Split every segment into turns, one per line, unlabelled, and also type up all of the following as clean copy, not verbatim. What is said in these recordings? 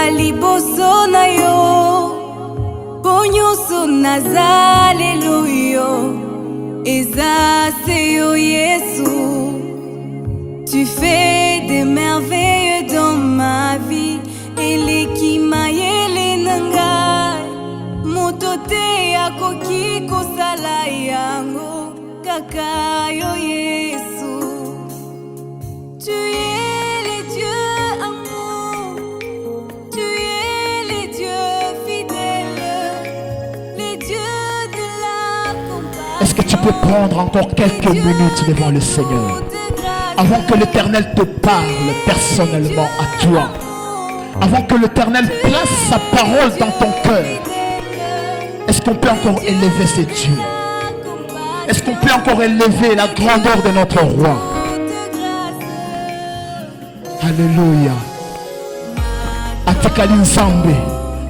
liboso na yo ponyoso nazaleluyo eza se yo Yesu. Tu fais des merveilles dans ma vie eleki mayele nangai moto te akoki kosala yango kaka yo Yesu. Tu es le Dieu amour, tu es le Dieu fidèle, le Dieu de la compassion.
Est-ce que tu peux prendre encore quelques minutes devant le Seigneur avant que l'Éternel te parle personnellement à toi, avant que l'Éternel place sa parole dans ton cœur? Est-ce qu'on peut encore élever ces dieux? Est-ce qu'on peut encore élever la grandeur de notre roi? Alléluia. Atikali nzambe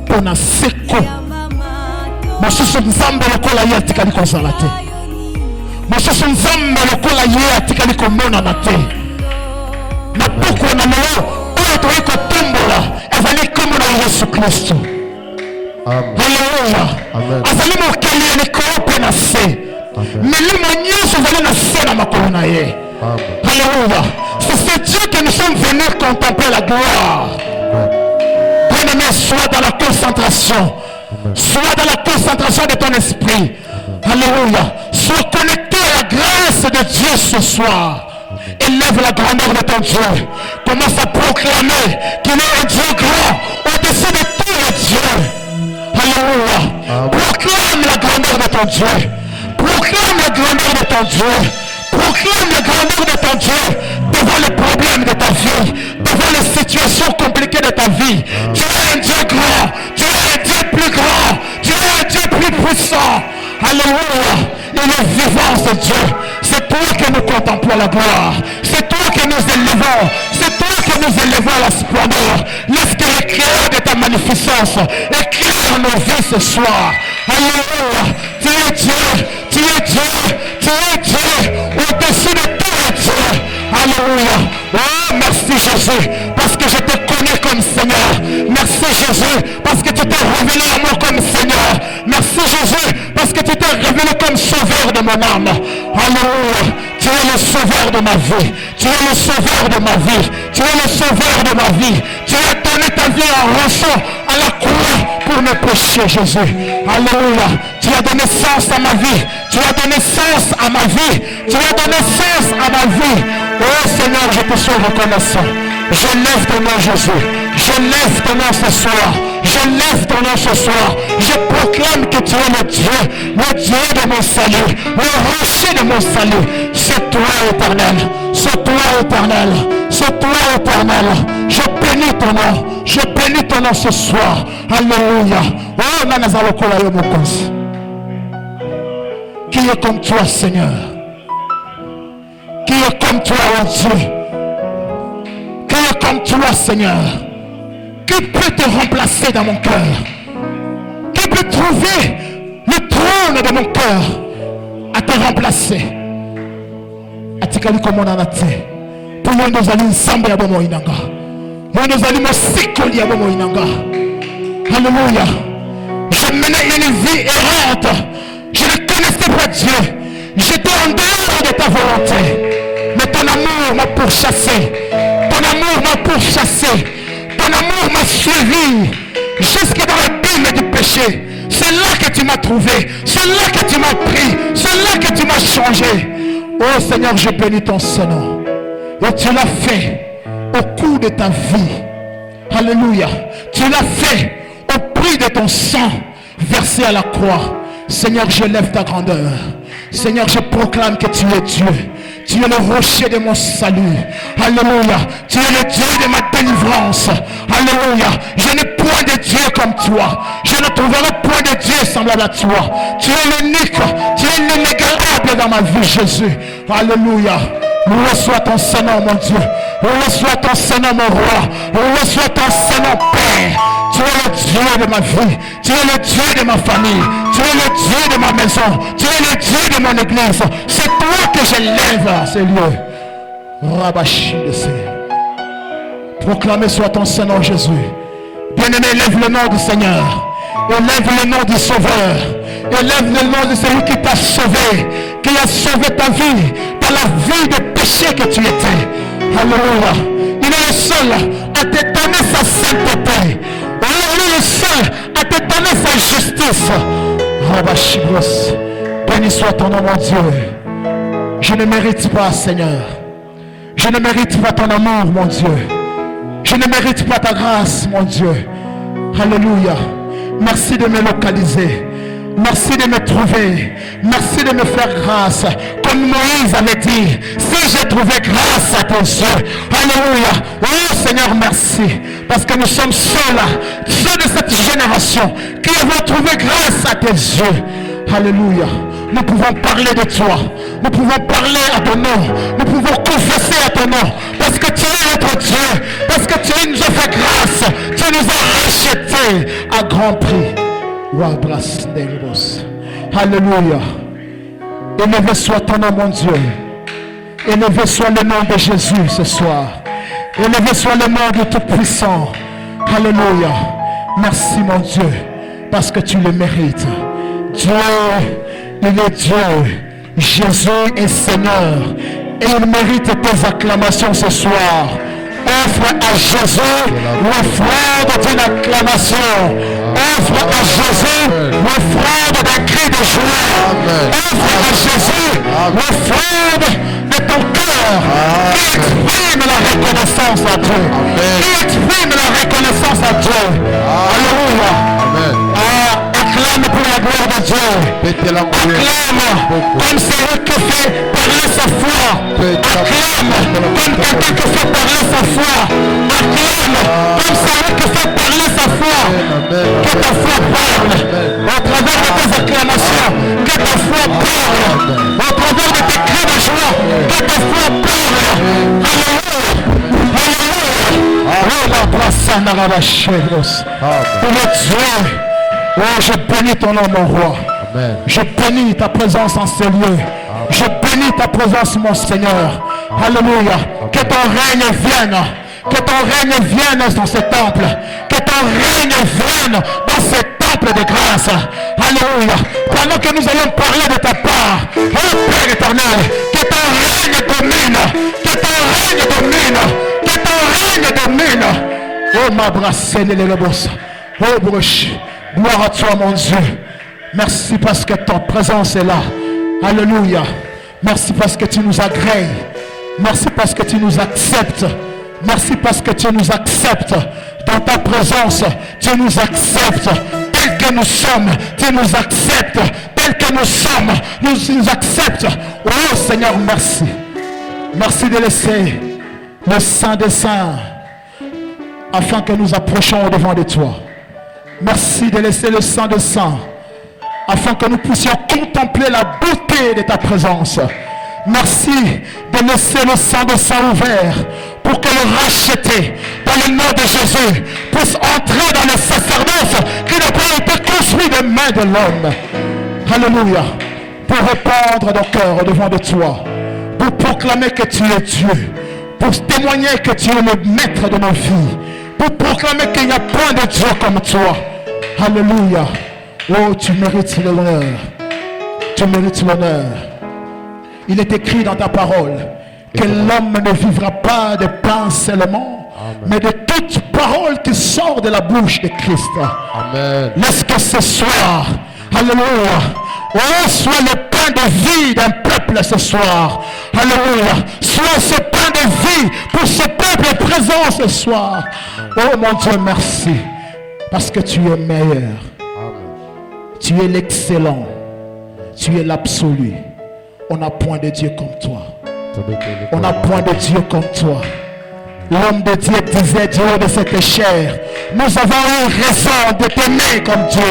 pona seko mosusu nzambe lokola ye atikali kozala te, mosusu nzambe lokola ye atikali komonana te. Na pokwa na lelo oyo toyi kotombola ezali kombo na Yesu Kristo. Alléluia. Azali mokeli ya likolo mpe na se, milimo nyonso ezali na se na makolo na ye. Alléluia. C'est ce Dieu que nous sommes venus contempler la gloire. Bien-aimé, sois dans la concentration. Sois dans la concentration de ton esprit. Alléluia. Sois connecté à la grâce de Dieu ce soir. Élève la grandeur de ton Dieu. Commence à proclamer qu'il est un Dieu grand au-dessus de tous les dieux. Alléluia. Proclame la grandeur de ton Dieu. Proclame la grandeur de ton Dieu. Proclame la grandeur de ton Dieu devant les problèmes de ta vie, devant les situations compliquées de ta vie. Tu es un Dieu grand, tu es un Dieu plus grand, tu es un Dieu plus puissant. Alléluia. Il est vivant ce Dieu. C'est toi que nous contemplons la gloire. C'est toi que nous élevons. C'est toi que nous élevons à la splendeur. Laisse que l'éclair de ta magnificence éclaire nos vies ce soir. Alléluia. Tu es Dieu, tu es Dieu, tu es Dieu au-dessus de tous les dieux. Alléluia. Oh, merci Jésus, parce que je te connais comme Seigneur. Merci Jésus, parce que tu t'es révélé à moi comme Seigneur. Merci Jésus, parce que tu t'es révélé comme sauveur de mon âme. Alléluia. Tu es le sauveur de ma vie. Tu es le sauveur de ma vie. Tu es le sauveur de ma vie. Tu as donné ta vie en rançon à la croix pour mes péchés, Jésus. Alléluia. Tu as donné sens à ma vie. Tu as donné sens à ma vie. Tu as donné sens à ma vie. Oh Seigneur, je te suis reconnaissant. Je lève ton nom, Jésus. Je lève ton nom ce soir. Je lève ton nom ce soir. Je proclame que tu es le Dieu de mon salut, le rocher de mon salut. C'est toi, Éternel. C'est toi, Éternel. C'est toi, Éternel. Je bénis ton nom. Je bénis ton nom ce soir. Alléluia. Oh, Nanazalokola yo mokonzi. Qui est comme toi, Seigneur? Qui est comme toi, oh Dieu? Qui est comme toi, Seigneur? Qui peut te remplacer dans mon cœur? Qui peut trouver le trône de mon cœur à te remplacer? Atikali komona te. Pour moi nous allons ensemble à bomo inanga. Moi nous allons mosikoli à bomo inanga. Alléluia. Je menais une vie errante. Je ne connaissais pas Dieu. J'étais en dehors de ta volonté. Mais ton amour m'a pourchassé. Ton amour m'a pourchassé. Ton amour m'a suivi jusque dans l'abîme du péché. C'est là que tu m'as trouvé. C'est là que tu m'as pris. C'est là que tu m'as changé. Oh Seigneur, je bénis ton Saint-Nom. Et tu l'as fait au cours de ta vie. Alléluia. Tu l'as fait au prix de ton sang versé à la croix. Seigneur, je lève ta grandeur. Seigneur, je proclame que tu es Dieu. Tu es le rocher de mon salut. Alléluia. Tu es le Dieu de ma délivrance. Alléluia. Je n'ai point de Dieu comme toi. Je ne trouverai point de Dieu semblable à toi. Tu es l'unique. Tu es l'inégalable dans ma vie, Jésus. Alléluia. Loué soit ton Saint-Nom, mon Dieu. Loué soit ton Saint-Nom, mon roi. Loué soit ton Saint-Nom, Père. Tu es le Dieu de ma vie. Tu es le Dieu de ma famille. Tu es le Dieu de ma maison. Tu es le Dieu de mon église. C'est toi que je lève à ces lieux. Rabashi le Seigneur. Proclamé soit ton Saint-Nom, Jésus. Bien-aimé, élève le nom du Seigneur. Élève le nom du Sauveur. Élève le nom de celui qui t'a sauvé, qui a sauvé ta vie, dans la vie de péché que tu étais. Alléluia. Il est le seul à te donner sa sainteté. Il est le seul à te donner sa justice. Rabashibros. Béni soit ton nom, mon Dieu. Je ne mérite pas, Seigneur. Je ne mérite pas ton amour, mon Dieu. Je ne mérite pas ta grâce, mon Dieu. Alléluia. Merci de me localiser. Merci de me trouver. Merci de me faire grâce. Comme Moïse avait dit, si j'ai trouvé grâce à tes yeux. Alléluia. Oh Seigneur, merci. Parce que nous sommes ceux-là, ceux de cette génération, qui avons trouvé grâce à tes yeux. Alléluia. Nous pouvons parler de toi. Nous pouvons parler à ton nom. Nous pouvons confesser à ton nom. Parce que tu es notre Dieu. Parce que tu nous as fait grâce. Tu nous as rachetés à grand prix. Alléluia. Élevé soit ton nom, mon Dieu. Élevé soit le nom de Jésus ce soir. Élevé soit le nom du Tout-Puissant. Alléluia. Merci, mon Dieu. Parce que tu le mérites. Dieu, il est Dieu. Jésus est Seigneur. Et il mérite tes acclamations ce soir. Offre à Jésus l'offrande d'une acclamation. Offre à Jésus l'offrande d'un cri de joie. Offre à Jésus l'offrande de ton cœur. Qui exprime la reconnaissance à Dieu. Qui exprime la reconnaissance à Dieu. Alléluia. Acclame pour la gloire de Dieu. Acclame comme celui qui fait parler sa foi. Acclame comme quelqu'un qui fait parler sa foi. Acclame comme celui qui fait parler sa foi. Que ta foi parle au travers de tes acclamations. Que ta foi parle au travers de tes cris de joie. Que ta foi parle. Alléluia. Pour le Dieu. Oh, je bénis ton nom, mon roi. Amen. Je bénis ta présence en ces lieux. Amen. Je bénis ta présence, mon Seigneur. Alléluia. Amen. Que ton règne vienne. Que ton règne vienne dans ce temple. Que ton règne vienne dans ce temple de grâce. Alléluia. Pendant que nous allons parler de ta part, oh Père éternel, que ton règne domine. Que ton règne domine. Que ton règne domine. Oh, ma brasse, les boss. Oh, broche. Gloire à toi, mon Dieu. Merci parce que ta présence est là. Alléluia. Merci parce que tu nous agrées. Merci parce que tu nous acceptes. Merci parce que tu nous acceptes. Dans ta présence, tu nous acceptes. Tel que nous sommes, tu nous acceptes. Tel que nous sommes, nous acceptes. Oh Seigneur, merci. Merci de laisser le Saint des Saints afin que nous approchions au-devant de toi. Merci de laisser le sang de sang afin que nous puissions contempler la beauté de ta présence. Merci de laisser le sang de sang ouvert pour que le racheté dans le nom de Jésus puisse entrer dans le sacerdoce qui n'a pas été construit de main de l'homme. Alléluia. Pour répandre nos cœurs au-devant de toi, pour proclamer que tu es Dieu, pour témoigner que tu es le maître de nos vies, pour proclamer qu'il n'y a point de Dieu comme toi. Alléluia. Oh, tu mérites l'honneur. Tu mérites l'honneur. Il est écrit dans ta parole que l'homme ne vivra pas de pain seulement, mais de toute parole qui sort de la bouche de Christ. Amen. Laisse que ce soir, alléluia, oh, soit le pain de vie d'un peuple ce soir. Alléluia. Soit ce pain de vie pour ce peuple présent ce soir. Oh mon Dieu, merci. Parce que tu es meilleur. Tu es l'excellent. Tu es l'absolu. On n'a point de Dieu comme toi. On n'a point de Dieu comme toi. L'homme de Dieu disait Dieu de cette chair. Nous avons eu raison de t'aimer comme Dieu.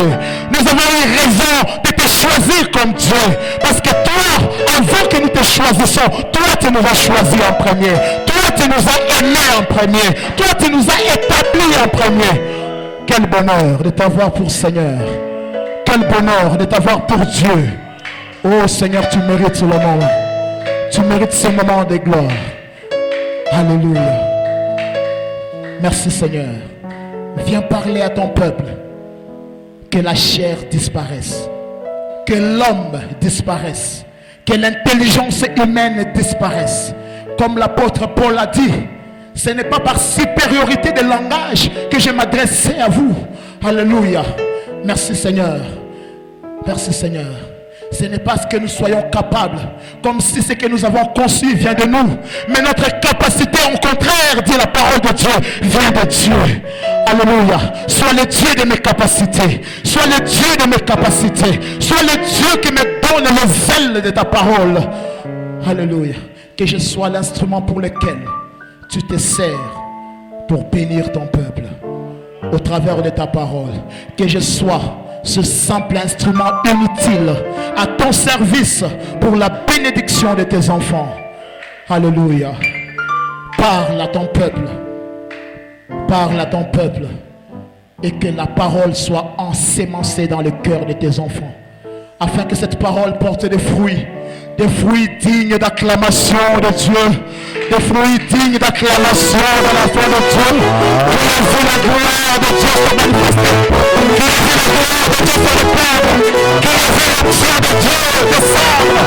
Nous avons eu raison de te choisir comme Dieu. Parce que toi, avant que nous te choisissions, toi tu nous as choisis en premier. Toi tu nous as aimés en premier. Toi tu nous as établis en premier. Quel bonheur de t'avoir pour Seigneur. Quel bonheur de t'avoir pour Dieu. Oh Seigneur, tu mérites le moment. Tu mérites ce moment de gloire. Alléluia. Merci Seigneur. Viens parler à ton peuple. Que la chair disparaisse. Que l'homme disparaisse. Que l'intelligence humaine disparaisse. Comme l'apôtre Paul a dit, ce n'est pas par supériorité de langage que je m'adressais à vous. Alléluia. Merci Seigneur. Merci Seigneur. Ce n'est pas ce que nous soyons capables, comme si ce que nous avons conçu vient de nous. Mais notre capacité, au contraire, dit la parole de Dieu, vient de Dieu. Alléluia. Sois le Dieu de mes capacités. Sois le Dieu de mes capacités. Sois le Dieu qui me donne les ailes de ta parole. Alléluia. Que je sois l'instrument pour lequel tu te sers pour bénir ton peuple au travers de ta parole. Que je sois ce simple instrument inutile à ton service pour la bénédiction de tes enfants. Alléluia. Parle à ton peuple. Parle à ton peuple. Et que la parole soit ensémencée dans le cœur de tes enfants. Afin que cette parole porte des fruits dignes d'acclamation de Dieu. Des fruits dignes d'acclamation de la foi de Dieu. Que la gloire de Dieu soit manifestée. Que la gloire de Dieu descende.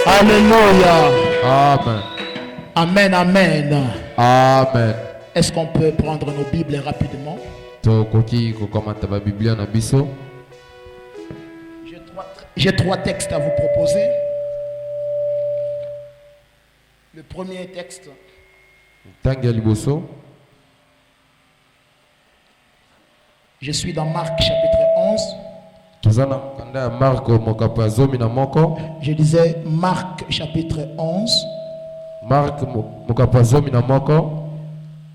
Alléluia.
Amen.
Amen, amen.
Amen.
Est-ce qu'on peut prendre nos Bibles rapidement? J'ai trois textes à vous proposer. Le premier texte, je suis dans Marc chapitre 11. Je disais Marc chapitre 11.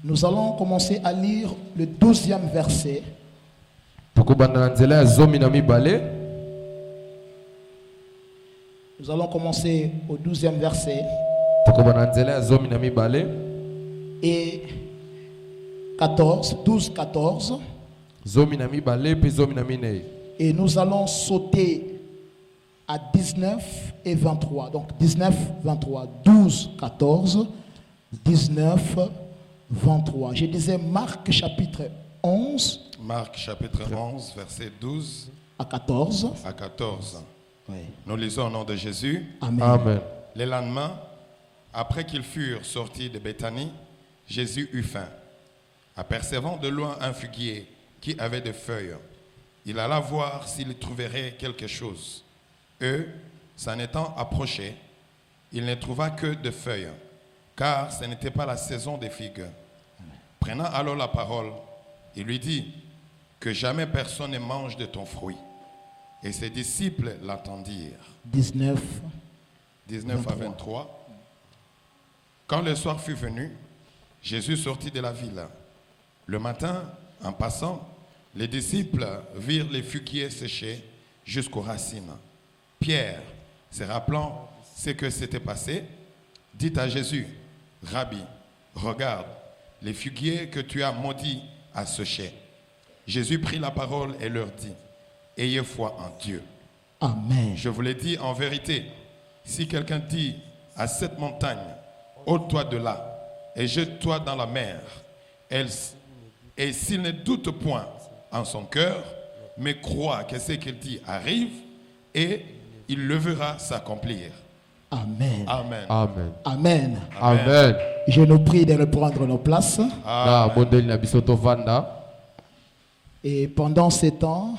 Nous allons commencer à lire le 12e verset. Nous allons commencer au 12e verset. Et 12, 14. Et nous allons sauter à 19 et 23. Donc 19, 23. 12, 14. 19, 23. Je disais Marc chapitre 11.
Marc chapitre 11, verset 12
à 14.
À 14.
Oui.
Nous lisons au nom de Jésus.
Amen.
Amen.
Le lendemain, après qu'ils furent sortis de Béthanie, Jésus eut faim. Apercevant de loin un figuier qui avait des feuilles, il alla voir s'il trouverait quelque chose. Eux, s'en étant approchés, il ne trouva que des feuilles, car ce n'était pas la saison des figues. Prenant alors la parole, il lui dit que jamais personne ne mange de ton fruit. Et ses disciples l'attendirent. 19 à 23. Quand le soir fut venu, Jésus sortit de la ville. Le matin, en passant, les disciples virent les figuiers séchés jusqu'aux racines. Pierre, se rappelant ce que s'était passé, dit à Jésus, « Rabbi, regarde, les figuiers que tu as maudits à sécher. » Jésus prit la parole et leur dit, « Ayez foi en Dieu. »
Amen.
Je vous l'ai dit en vérité, si quelqu'un dit à cette montagne, « ôte-toi de là et jette-toi dans la mer », et s'il ne doute point en son cœur, mais croit que ce qu'il dit arrive, et il le verra s'accomplir.
Amen.
Amen.
Amen.
Amen.
Amen.
Je nous prie de reprendre nos places. Et pendant ces temps,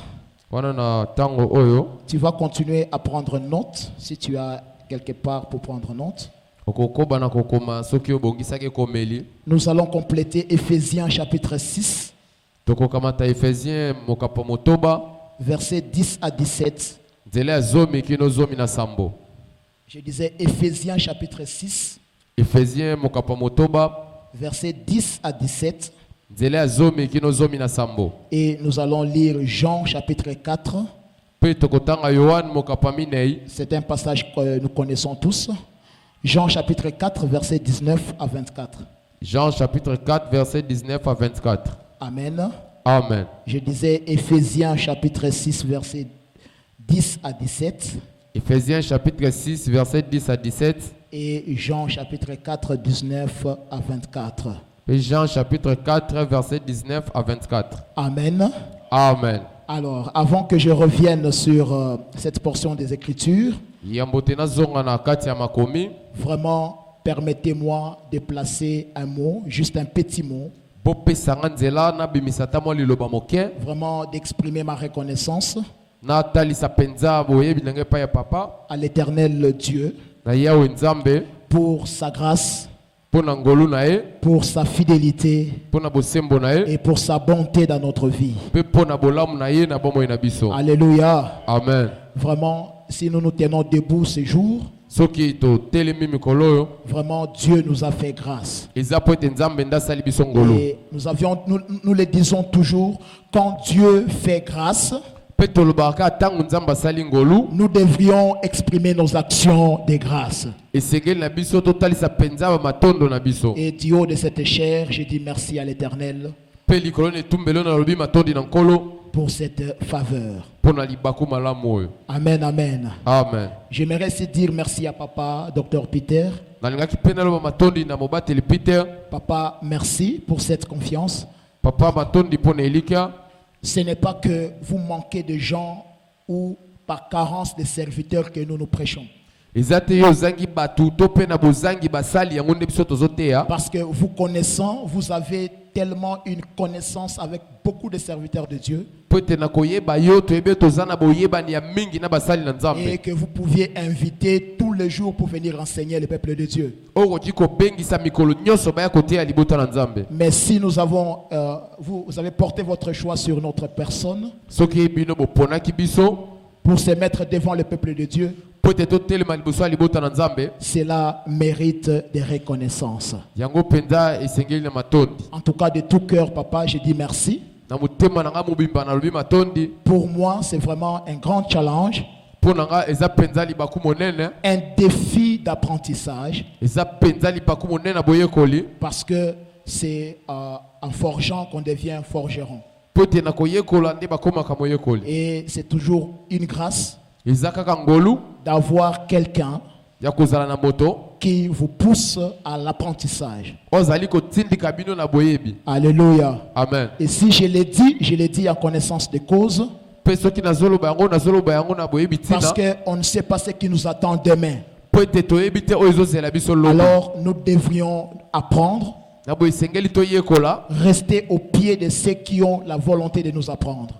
tu vas continuer à prendre note si tu as quelque part pour prendre note. Nous allons compléter Éphésiens chapitre 6, versets 10 à 17. Je disais Éphésiens chapitre 6, versets 10 à 17. Et nous allons lire Jean chapitre 4. C'est un passage que nous connaissons tous. Jean chapitre 4, verset 19 à 24.
Jean chapitre 4, verset 19 à 24.
Amen.
Amen.
Je disais Éphésiens chapitre 6, verset 10 à 17.
Éphésiens chapitre 6, verset 10 à 17.
Et Jean chapitre 4, 19 à 24.
Et Jean chapitre 4, verset 19 à 24.
Amen.
Amen.
Alors, avant que je revienne sur cette portion des Écritures, vraiment, permettez-moi de placer un mot, juste un petit mot, vraiment d'exprimer ma reconnaissance à l'Éternel Dieu pour sa grâce, pour sa fidélité et pour sa bonté dans notre vie. Alléluia.
Amen.
Vraiment, si nous nous tenons debout ce jour, vraiment Dieu nous a fait grâce. Et nous le disons toujours, quand Dieu fait grâce, nous devrions exprimer nos actions de grâce. Et du haut de cette chair, je dis merci à l'Éternel pour cette faveur. Amen, amen.
Amen.
J'aimerais aussi dire merci à Papa, Dr Peter. Papa, merci pour cette confiance. Ce n'est pas que vous manquez de gens ou par carence de serviteurs que nous nous prêchons. Parce que vous avez tellement une connaissance avec beaucoup de serviteurs de Dieu. Et que vous pouviez inviter tous les jours pour venir enseigner le peuple de Dieu. Mais si nous avons, vous avez porté votre choix sur notre personne pour se mettre devant le peuple de Dieu, cela mérite des reconnaissances. En tout cas, de tout cœur, Papa, je dis merci. Pour moi, c'est vraiment un grand challenge, un défi d'apprentissage, parce que c'est en forgeant qu'on devient forgeron. Et c'est toujours une grâce d'avoir quelqu'un qui vous pousse à l'apprentissage. Alléluia.
Amen.
Et si je l'ai dit en connaissance de cause, parce qu'on ne sait pas ce qui nous attend demain. Alors nous devrions apprendre, rester au pied de ceux qui ont la volonté de nous apprendre.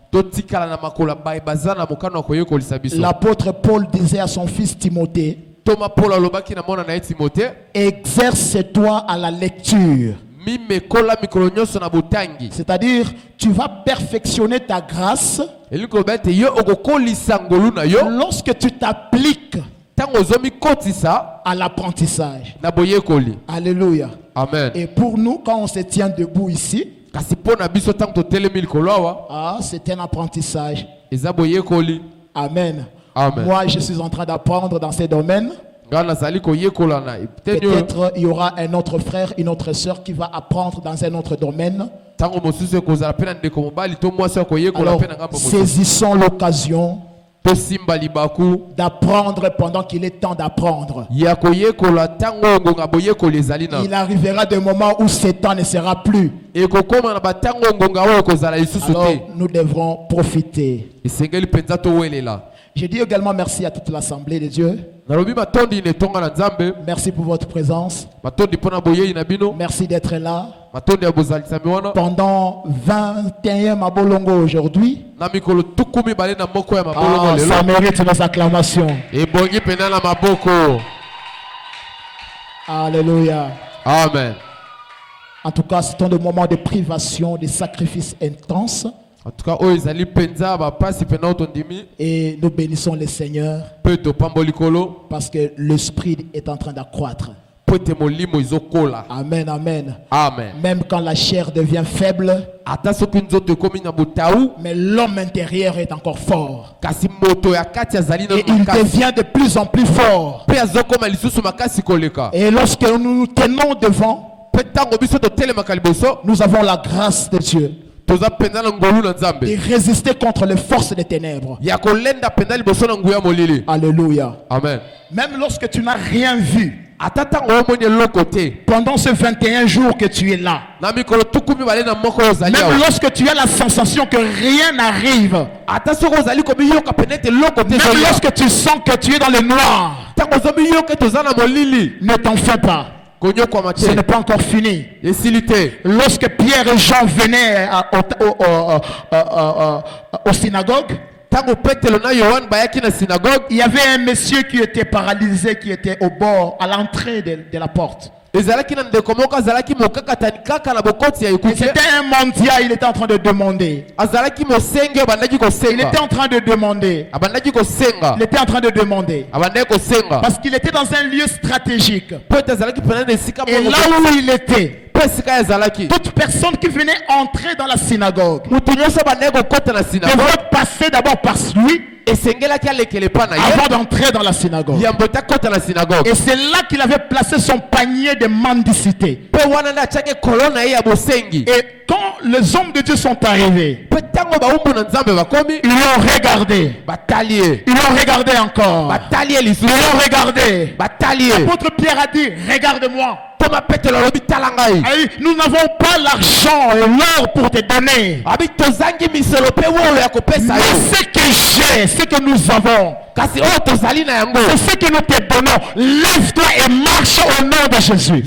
L'apôtre Paul disait à son fils Timothée, exerce-toi à la lecture. C'est-à-dire, tu vas perfectionner ta grâce lorsque tu t'appliques à l'apprentissage. Alléluia.
Amen.
Et pour nous, quand on se tient debout ici, c'est un apprentissage. Amen.
Amen.
Moi, je suis en train d'apprendre dans ces domaines. Peut-être il y aura un autre frère, une autre sœur qui va apprendre dans un autre domaine. Alors, saisissons l'occasion d'apprendre pendant qu'il est temps d'apprendre. Il arrivera des moments où ce temps ne sera plus. Alors, nous devrons profiter. Je dis également merci à toute l'Assemblée de Dieu. Merci pour votre présence. Merci d'être là. Pendant 21 Mabolongo aujourd'hui. Ça mérite nos acclamations. Alléluia.
Amen.
En tout cas, c'est un moment de privation, de sacrifice intense.
En tout cas,
et nous bénissons le Seigneur parce que l'esprit est en train d'accroître. Amen, amen.
Amen.
Même quand la chair devient faible, mais l'homme intérieur est encore fort. Et il devient de plus en plus fort. Et lorsque nous nous tenons devant, nous avons la grâce de Dieu et résister contre les forces des ténèbres.
Alléluia.
Amen. Même lorsque tu n'as rien vu, pendant ce 21 jours que tu es là, même lorsque tu as la sensation que rien n'arrive, même lorsque tu sens que tu es dans le noir, ne t'en fais pas. Ce n'est pas encore fini. Lorsque Pierre et Jean venaient aux synagogues, il y avait un monsieur qui était paralysé, qui était au bord, à l'entrée de la porte. C'était un mendiant, il était en train de demander. Il était en train de demander. Il était en train de demander. Parce qu'il était dans un lieu stratégique. Et là où il était, toute personne qui venait entrer dans la synagogue devait passer d'abord par lui avant d'entrer dans la synagogue. Et c'est là qu'il avait placé son panier de mendicité. Et quand les hommes de Dieu sont arrivés, ils l'ont regardé. Ils l'ont regardé encore. Ils l'ont regardé. L'apôtre Pierre a dit, regarde-moi. Nous n'avons pas l'argent et l'or pour te donner. Mais ce que j'ai, ce que nous avons, c'est ce que nous te donnons. Lève-toi et marche au nom de Jésus.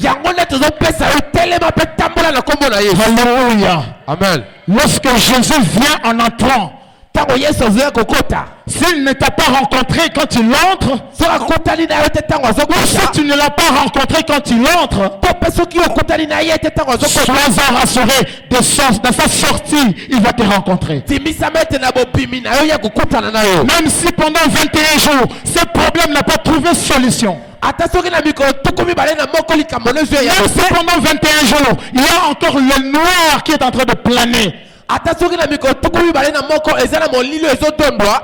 Alléluia. Amen. Lorsque Jésus vient en entrant, s'il ne t'a pas rencontré quand il entre, si tu ne l'as pas rencontré quand il entre, sois-en rassuré, dans sa sortie, il va te rencontrer. Même si pendant 21 jours, ce problème n'a pas trouvé solution. Même si pendant 21 jours, il y a encore le noir qui est en train de planer.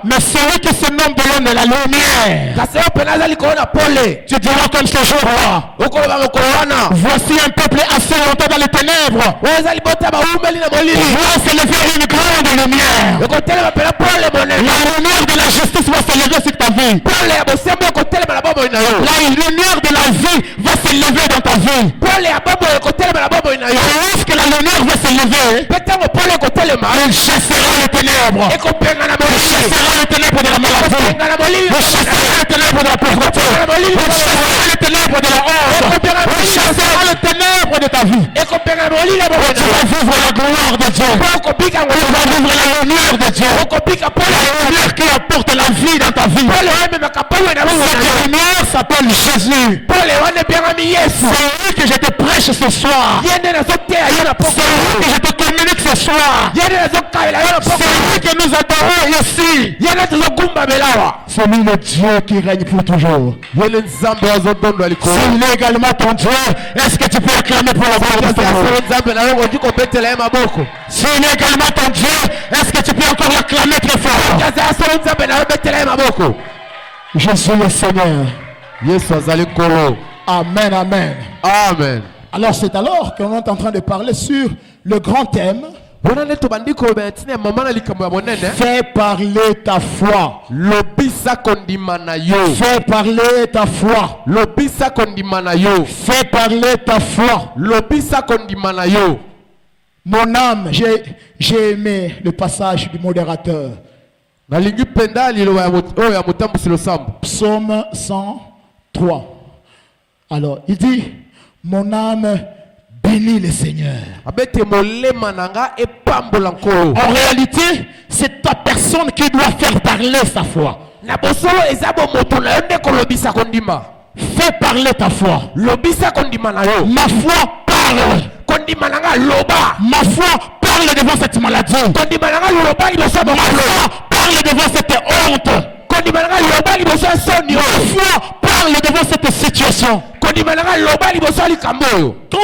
Mais celui qui se nomme de l'homme de la lumière, tu diras comme ce jour-là, voici un peuple assez longtemps dans les ténèbres, voit s'élever une grande lumière. La lumière de la justice va s'élever sur ta vie. La lumière de la vie va s'élever dans ta vie. Et lorsque la lumière va s'élever, il chassera les ténèbres. Il chassera les ténèbres de la maladie. Il chassera les ténèbres de la pauvreté. Il chassera les ténèbres de la honte. Il chassera les ténèbres de ta vie. Tu vas vivre la gloire de Dieu. Tu vas vivre la lumière de Dieu. La lumière qui apporte la vie dans ta vie. Cette lumière s'appelle Jésus. C'est lui que je te prêche ce soir. C'est lui que je te communique ce soir. C'est lui que nous adorons ici. C'est lui le Dieu qui règne pour toujours. S'il est également ton Dieu, est-ce que tu peux acclamer pour la gloire de Dieu? S'il est également ton Dieu, est-ce que tu peux encore l'acclamer très fort? Je suis le Seigneur. Amen, amen.
Amen.
Alors c'est alors qu'on est en train de parler sur le grand thème. Fais parler ta foi. Fais parler ta foi. Fais parler ta foi. Mon âme, j'ai aimé le passage du modérateur. Psaume 103. Alors, il dit, mon âme bénis le Seigneur. En réalité, c'est ta personne qui doit faire parler sa foi. Fais parler ta foi. Ma foi parle. Ma foi parle devant cette maladie. Ma foi parle devant cette honte. Ma foi parle devant cette situation. Quand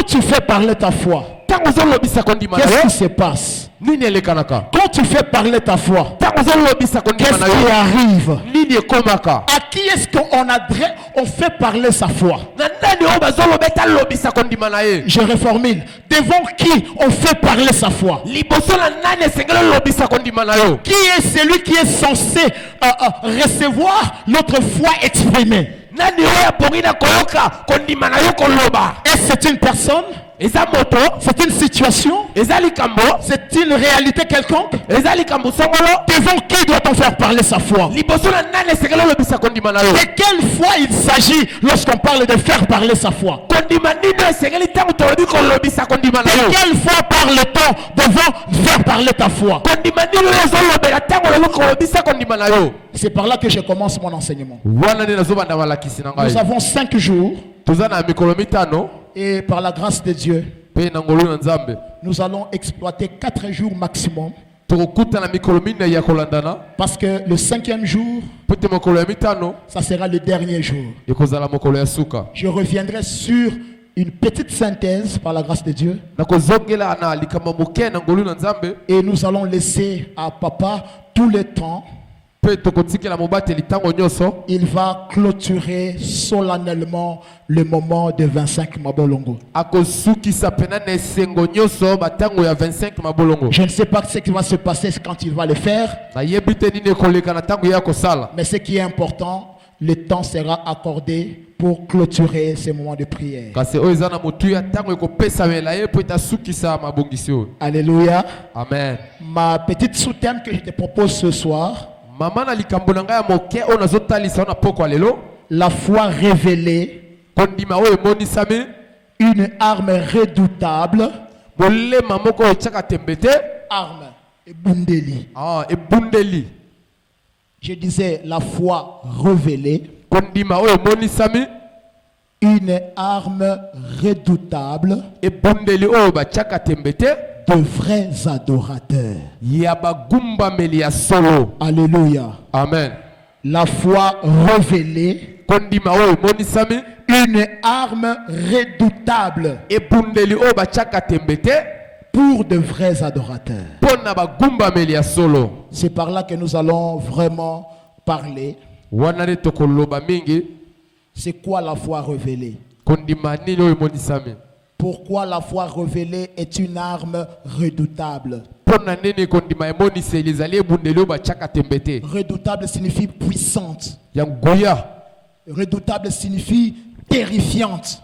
tu fais parler ta foi, qu'est-ce qui se passe? Quand tu fais parler ta foi, qu'est-ce qui arrive? À qui est-ce qu'on fait parler sa foi? Je reformule. Devant qui on fait parler sa foi? Qui est celui qui est censé recevoir notre foi exprimée? Et c'est une personne, c'est une situation, c'est une réalité quelconque. Devant qui doit-on faire parler sa foi? De quelle foi il s'agit lorsqu'on parle de faire parler sa foi? De quelle foi parle-t-on devant faire parler ta foi? C'est par là que je commence mon enseignement. Nous avons 5 jours. Et par la grâce de Dieu, nous allons exploiter 4 jours maximum. Parce que le 5e jour, ça sera le dernier jour. Je reviendrai sur une petite synthèse par la grâce de Dieu. Et nous allons laisser à papa tout le temps. Il va clôturer solennellement le moment de 25 Mabolongo. Je ne sais pas ce qui va se passer quand il va le faire. Mais ce qui est important, le temps sera accordé pour clôturer ce moment de prière. Alléluia.
Amen.
Ma petite sous-thème que je te propose ce soir, la foi révélée, une arme redoutable, arme et bundeli. Je disais la foi révélée, une arme redoutable de vrais adorateurs. Alléluia.
Amen.
La foi révélée, une arme redoutable pour de vrais adorateurs. C'est par là que nous allons vraiment parler. C'est quoi la foi révélée? Pourquoi la foi révélée est une arme redoutable? Redoutable signifie puissante. Redoutable signifie terrifiante.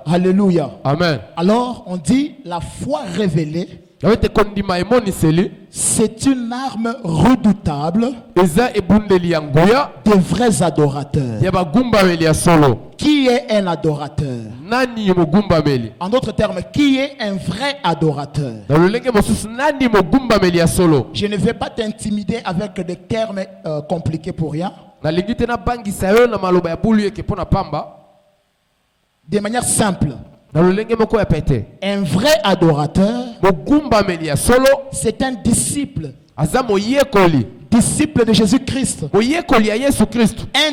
Alléluia.
Amen.
Alors on dit la foi révélée, c'est une arme redoutable de vrais adorateurs. Qui est un adorateur? En d'autres termes, qui est un vrai adorateur? Je ne vais pas t'intimider avec des termes compliqués pour rien. De manière simple. Un vrai adorateur, c'est un disciple. Disciple de Jésus-Christ. Un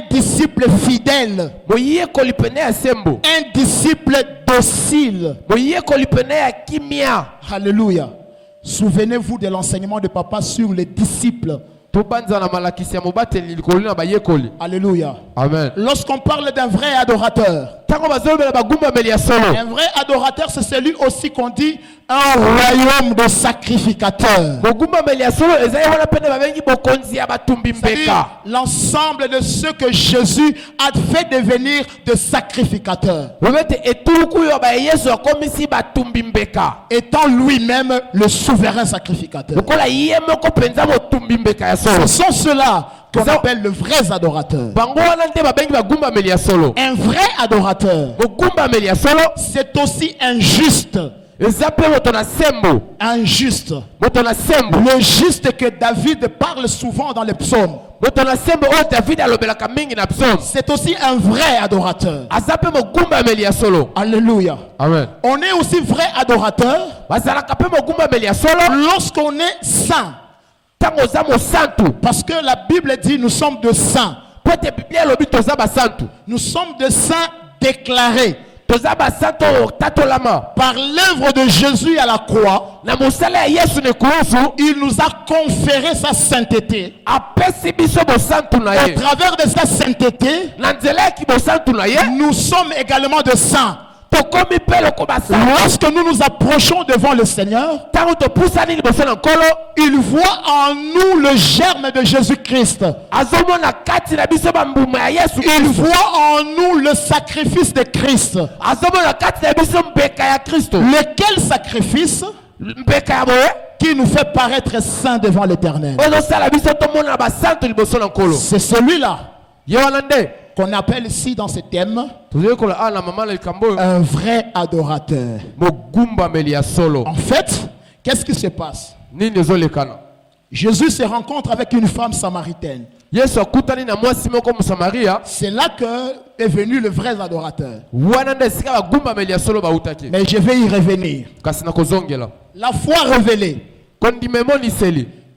disciple fidèle. Un disciple docile. Alléluia. Souvenez-vous de l'enseignement de papa sur les disciples. Alléluia.
Amen.
Lorsqu'on parle d'un vrai adorateur, un vrai adorateur, c'est celui aussi qu'on dit un royaume de sacrificateurs. L'ensemble de ceux que Jésus a fait devenir de sacrificateurs. Étant lui-même le souverain sacrificateur. Ce sont ceux-là qu'on appelle le vrai adorateur. Un vrai adorateur, c'est aussi un juste. Un juste. Le juste que David parle souvent dans les psaumes. C'est aussi un vrai adorateur. Alléluia.
Amen.
On est aussi vrai adorateur lorsqu'on est saint. Parce que la Bible dit nous sommes de saints. Nous sommes de saints déclarés. Par l'œuvre de Jésus à la croix, il nous a conféré sa sainteté. Au travers de sa sainteté, nous sommes également de saints. Lorsque nous nous approchons devant le Seigneur, il voit en nous le germe de Jésus-Christ. Il voit en nous le sacrifice de Christ. Lequel sacrifice qui nous fait paraître saints devant l'Éternel? C'est celui-là qu'on appelle ici dans ce thème un vrai adorateur. En fait, qu'est-ce qui se passe? Jésus se rencontre avec une femme samaritaine. C'est là que est venu le vrai adorateur. Mais je vais y revenir. La foi révélée.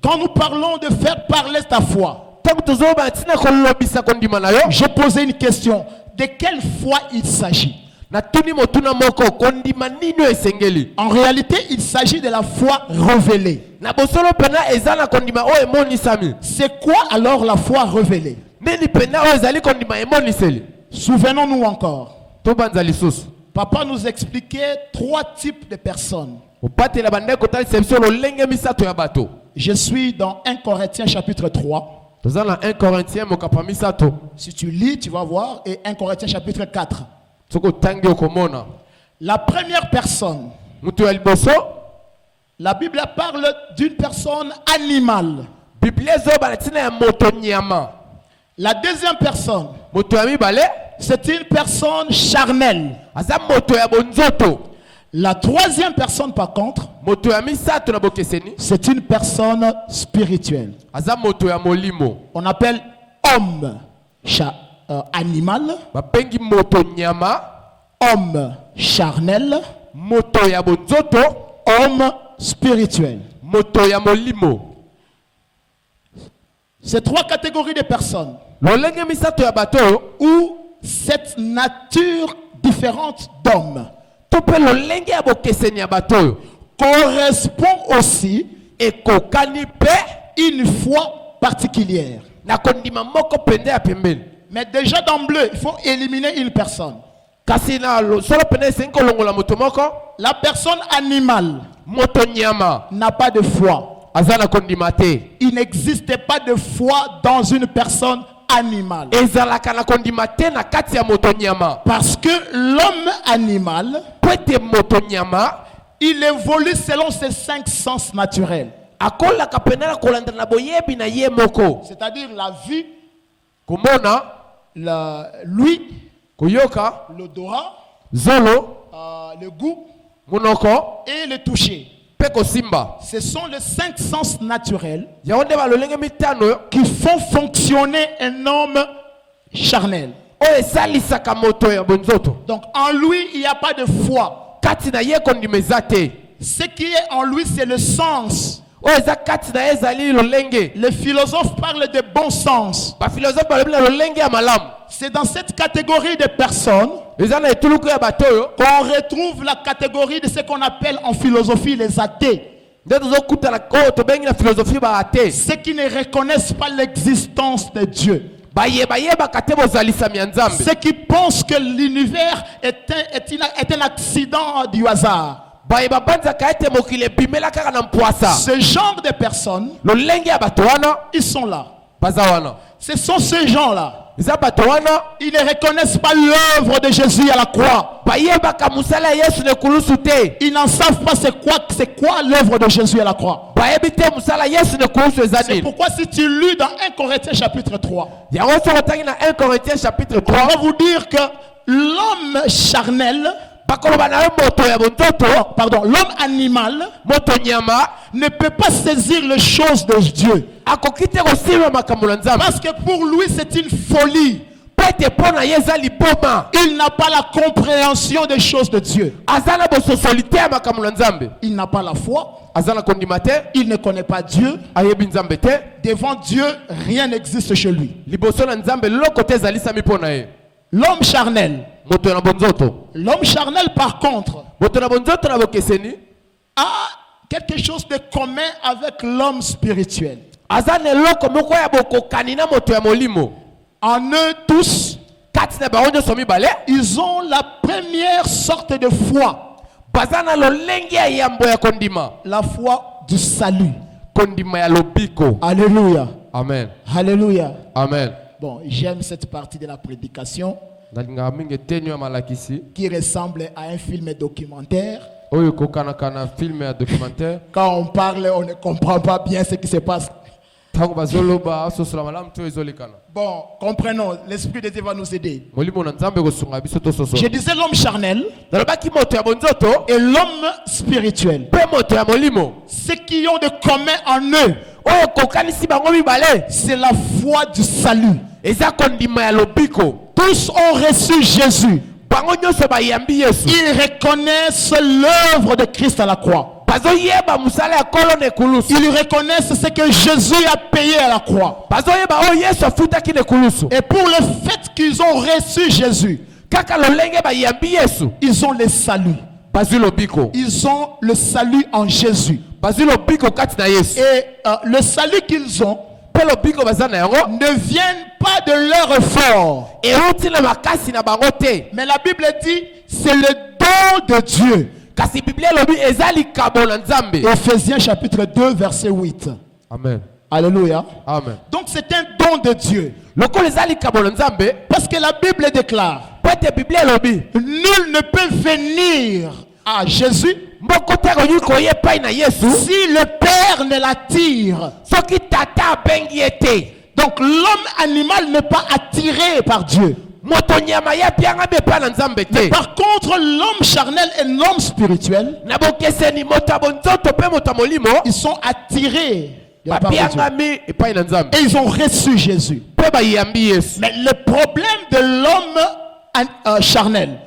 Quand nous parlons de faire parler ta foi, j'ai posé une question. De quelle foi il s'agit? En réalité, il s'agit de la foi révélée. C'est quoi alors la foi révélée? Souvenons-nous encore. Papa nous expliquait 3 types de personnes. Je suis dans 1 Corinthiens chapitre 3. Si tu lis, tu vas voir. Et 1 Corinthiens chapitre 4. La première personne, la Bible parle d'une personne animale. La deuxième personne, c'est une personne charnelle. La troisième personne, par contre, c'est une personne spirituelle. On appelle homme animal, homme charnel, homme spirituel. Ces 3 catégories de personnes ou cette nature différente d'hommes correspond aussi une foi particulière. Mais déjà d'emblée, il faut éliminer une personne. La personne animale n'a pas de foi. Il n'existe pas de foi dans une personne animale. Parce que l'homme animal, il évolue selon ses 5 sens naturels. C'est-à-dire la vue, l'ouïe, l'odorat, le goût et le toucher. Ce sont les 5 sens naturels qui font fonctionner un homme charnel. Donc en lui, il n'y a pas de foi. Ce qui est en lui, c'est le sens. Les philosophes parlent de bon sens. C'est dans cette catégorie de personnes qu'on retrouve la catégorie de ce qu'on appelle en philosophie les athées. Ceux qui ne reconnaissent pas l'existence de Dieu. Ceux qui pensent que l'univers est un accident du hasard. Ce genre de personnes, ils sont là. Ce sont ces gens-là. Ils ne reconnaissent pas l'œuvre de Jésus à la croix. Ils n'en savent pas c'est quoi l'œuvre de Jésus à la croix. C'est pourquoi si tu lis dans 1 Corinthiens chapitre 3, on va vous dire que l'homme charnel, l'homme animal ne peut pas saisir les choses de Dieu. Parce que pour lui c'est une folie. Il n'a pas la compréhension des choses de Dieu. Il n'a pas la foi. Il ne connaît pas Dieu. Devant Dieu, rien n'existe chez lui. L'homme charnel. L'homme charnel, par contre, a quelque chose de commun avec l'homme spirituel. En eux tous, ils ont la première sorte de foi. La foi du salut. Alléluia.
Amen.
Alléluia.
Amen.
Bon, j'aime cette partie de la prédication qui ressemble à un film documentaire. Quand on parle, on ne comprend pas bien ce qui se passe. Bon, comprenons, l'Esprit de Dieu va nous aider. Je disais l'homme charnel et l'homme spirituel. Ce qu'ils ont de commun en eux, c'est la foi du salut. Tous ont reçu Jésus. Ils reconnaissent l'œuvre de Christ à la croix. Ils reconnaissent ce que Jésus a payé à la croix. Et pour le fait qu'ils ont reçu Jésus, ils ont le salut. Ils ont le salut en Jésus. Et le salut qu'ils ont ne viennent pas de leur effort. Mais la Bible dit c'est le don de Dieu. Ephésiens chapitre 2 verset 8.
Amen.
Alléluia.
Amen.
Donc c'est un don de Dieu. Parce que la Bible déclare nul ne peut venir à Jésus si le Père ne l'attire. Donc l'homme animal n'est pas attiré par Dieu. Mais par contre, l'homme charnel et l'homme spirituel, ils sont attirés de la part de Dieu. Et ils ont reçu Jésus. Mais le problème de l'homme charnel,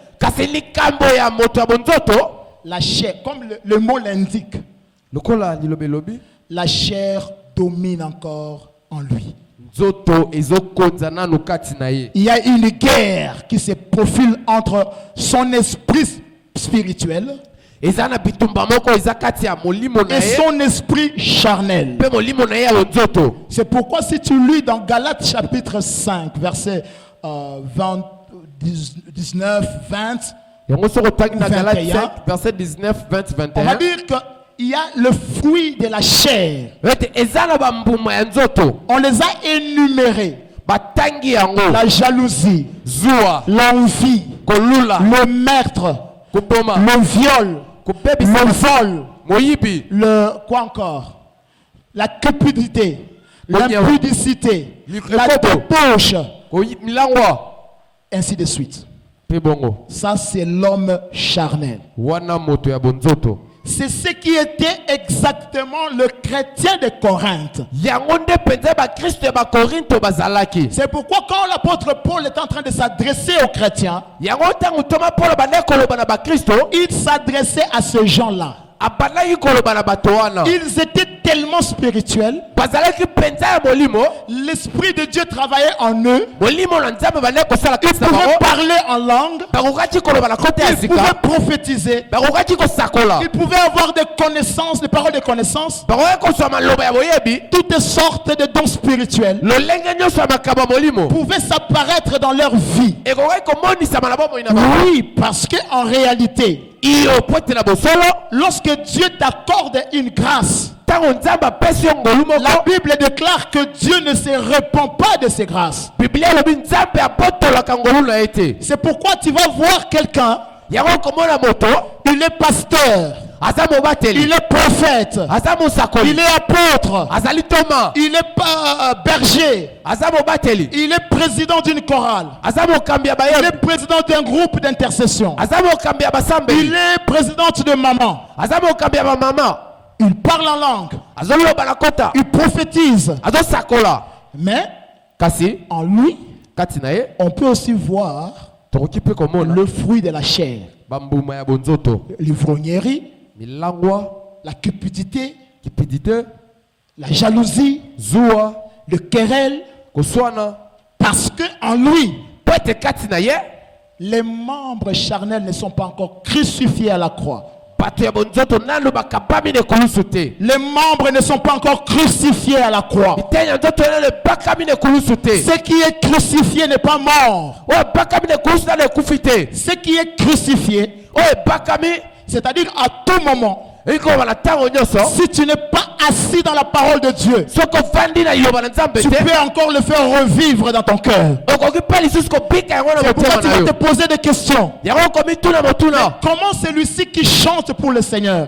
la chair, comme le mot l'indique, la chair domine encore en lui. Il y a une guerre qui se profile entre son esprit spirituel et son esprit charnel. C'est pourquoi si tu lis dans Galates chapitre 5 verset 19, 20, 21,
verset 19, 20, 21.
On va dire qu'il y a le fruit de la chair. On les a énumérés. La jalousie, l'envie, le meurtre, le viol, le vol, quoi encore? La cupidité, l'impudicité, la débauche, ainsi de suite. Ça c'est l'homme charnel. C'est ce qui était exactement le chrétien de Corinthe. C'est pourquoi quand l'apôtre Paul est en train de s'adresser aux chrétiens, il s'adressait à ces gens-là. Ils étaient tellement spirituels. L'Esprit de Dieu travaillait en eux. Ils pouvaient parler en langue. Ils pouvaient prophétiser. Ils pouvaient avoir des connaissances, des paroles de connaissances. Toutes sortes de dons spirituels pouvaient s'apparaître dans leur vie. Oui, parce qu'en réalité, lorsque Dieu t'accorde une grâce, la Bible déclare que Dieu ne se repent pas de ses grâces. C'est pourquoi tu vas voir quelqu'un, il est pasteur, il est prophète, il est apôtre, il est berger, il est président d'une chorale, il est président d'un groupe d'intercession, il est présidente de maman, il parle en langue, il prophétise, mais en lui on peut aussi voir le fruit de la chair, l'ivrognerie, la cupidité, la jalousie, le querelle, parce que en lui les membres charnels ne sont pas encore crucifiés à la croix. Les membres ne sont pas encore crucifiés à la croix. Ce qui est crucifié n'est pas mort. Ce qui est crucifié, c'est-à-dire à tout moment, si tu n'es pas assis dans la parole de Dieu, tu peux encore le faire revivre dans ton cœur. C'est pourquoi tu vas te poser des questions. Comment celui-ci qui chante pour le Seigneur,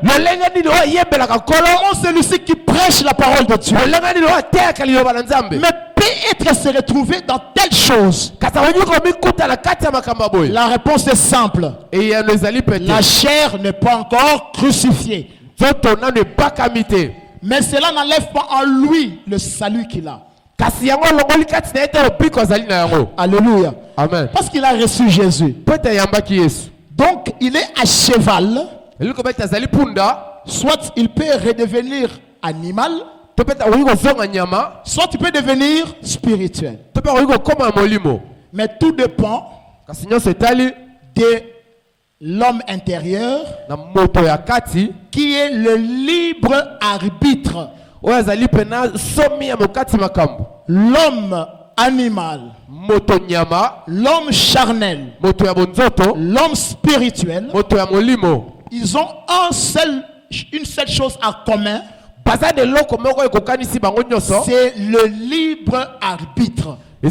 comment celui-ci qui prêche la parole de Dieu, mais peut-être se retrouver dans telle chose? La réponse est simple. La chair n'est pas encore crucifiée. Mais cela n'enlève pas en lui le salut qu'il a. Alléluia.
Amen.
Parce qu'il a reçu Jésus. Donc il est à cheval. Soit il peut redevenir animal, soit il peut devenir spirituel. Mais tout dépend de l'homme intérieur qui est le libre arbitre. L'homme animal, l'homme charnel, l'homme spirituel, ils ont une seule chose en commun, c'est le libre arbitre. Le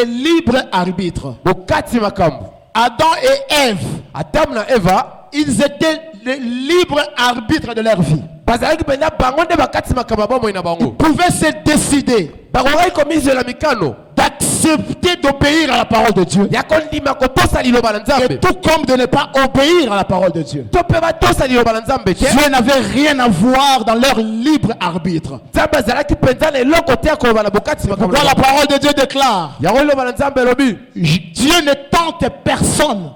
libre arbitre. Adam et Ève, ils étaient le libre arbitre de leur vie. Ils pouvaient se décider d'accepter d'obéir à la parole de Dieu, et tout comme de ne pas obéir à la parole de Dieu. Dieu n'avait rien à voir dans leur libre arbitre. Voilà, la parole de Dieu déclare: Dieu ne tente personne.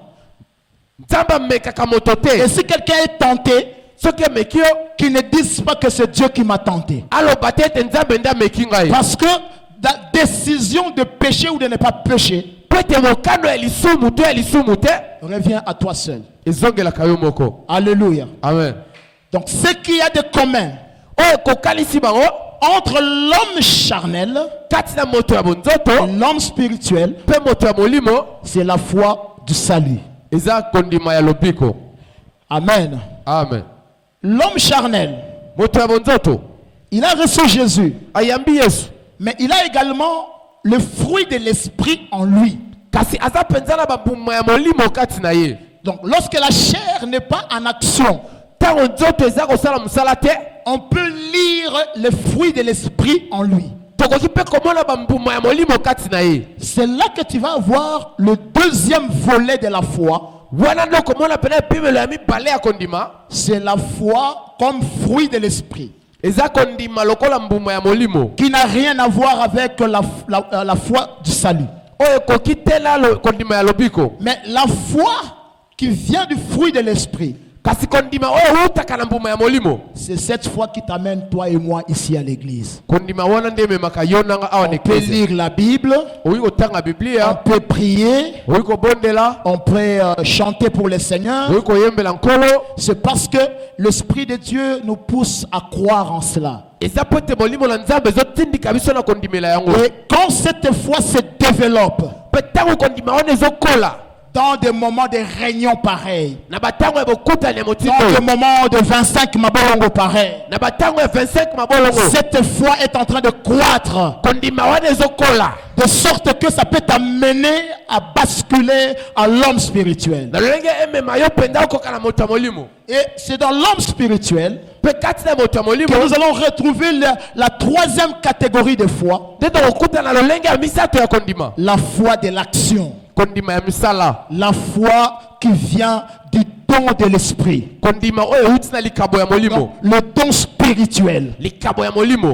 Et si quelqu'un est tenté, qui ne disent pas que c'est Dieu qui m'a tenté. Parce que la décision de pécher ou de ne pas pécher revient à toi seul. Alléluia.
Amen.
Donc ce qu'il y a de commun entre l'homme charnel et l'homme spirituel, c'est la foi du salut. Amen.
Amen.
L'homme charnel, il a reçu Jésus, mais il a également le fruit de l'esprit en lui. Donc lorsque la chair n'est pas en action, on peut lire le fruit de l'esprit en lui. C'est là que tu vas avoir le deuxième volet de la foi. C'est la foi comme fruit de l'esprit, qui n'a rien à voir avec la foi du salut. Mais la foi qui vient du fruit de l'esprit, c'est cette foi qui t'amène toi et moi ici à l'église. On peut lire la Bible, on peut prier, on peut chanter pour le Seigneur. C'est parce que l'Esprit de Dieu nous pousse à croire en cela. Et quand cette foi se développe dans des moments de réunion pareils, dans des moments de 25 mabolongo pareils, cette foi est en train de croître, de sorte que ça peut t'amener à basculer à l'homme spirituel. Et c'est dans l'homme spirituel que nous allons retrouver la troisième catégorie de foi, la foi de l'action. La foi qui vient du don de l'esprit. Le don spirituel.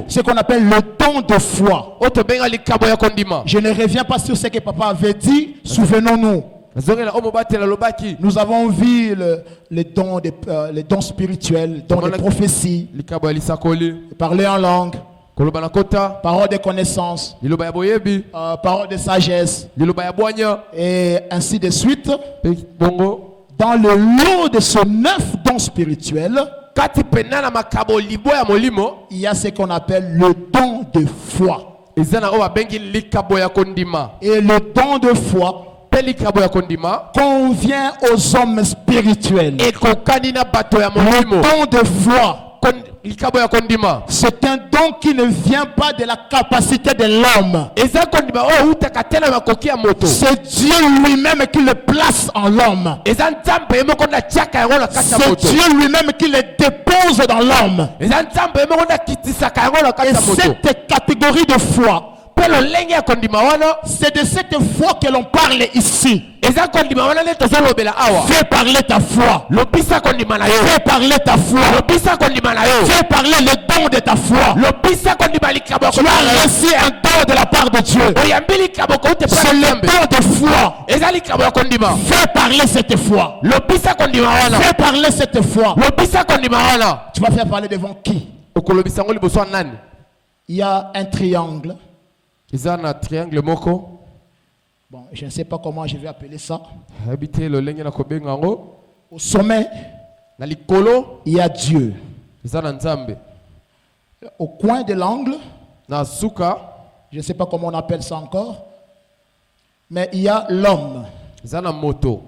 Ce qu'on appelle le don de foi. Je ne reviens pas sur ce que papa avait dit. Souvenons-nous. Nous avons vu les dons spirituels, les dons de prophétie, parler en langue, parole de connaissance, parole de sagesse, et ainsi de suite. dans le lot de ce 9 dons spirituels,
kati pena na makabo libo ya molimo
il y a ce qu'on appelle le don de foi.
ezana oba bengi likabo ya kondima
Et le don de foi
pe likabo ya kondima
convient aux hommes spirituels.
ekokani na bato ya
Le
molimo
don de foi,
likabo ya kondima
c'est un don qui ne vient pas de la capacité de l'homme.
eza kondima oyo utaka te na makoki ya moto
C'est Dieu lui-même qui le place en l'homme.
eza nzambe ye moko nde atiaka yango na kati ya
C'est
moto
Dieu lui-même qui le dépose dans l'homme.
eza nzambe ye moko nde akitisaka yango na kati
Et
ya moto
cette catégorie de foi,
mpe lolenge ya kondima wana
c'est de cette foi que l'on parle ici.
eza kondima wana nde tozolobela awa
Fais parler ta foi.
lobisa kondima na yo
Fais parler ta foi.
lobisa kondima na yo
Fais parler le don de ta foi.
lobisa kondima likabo ya
Tu
kondima na
as
yo
reçu un don de la part de Dieu.
oyambi likabo koute
C'est
pa
le
nzambe
don de foi.
eza likabo ya kondima
Fais parler cette foi.
lobisa kondima wana
Fais parler cette foi.
lobisa kondima wana
Tu vas faire parler devant qui?
okolobisa yango liboso ya nani
Il y a un triangle.
eza na triangle moko
Bon, je ne sais pas comment je vais appeler ça.
ayebi te lolenge na kobenga yango
Au sommet,
na likolo
il y a Dieu.
eza na nzambe
Au coin de l'angle,
na suka
je ne sais pas comment on appelle ça encore, mais il y a l'homme.
eza na moto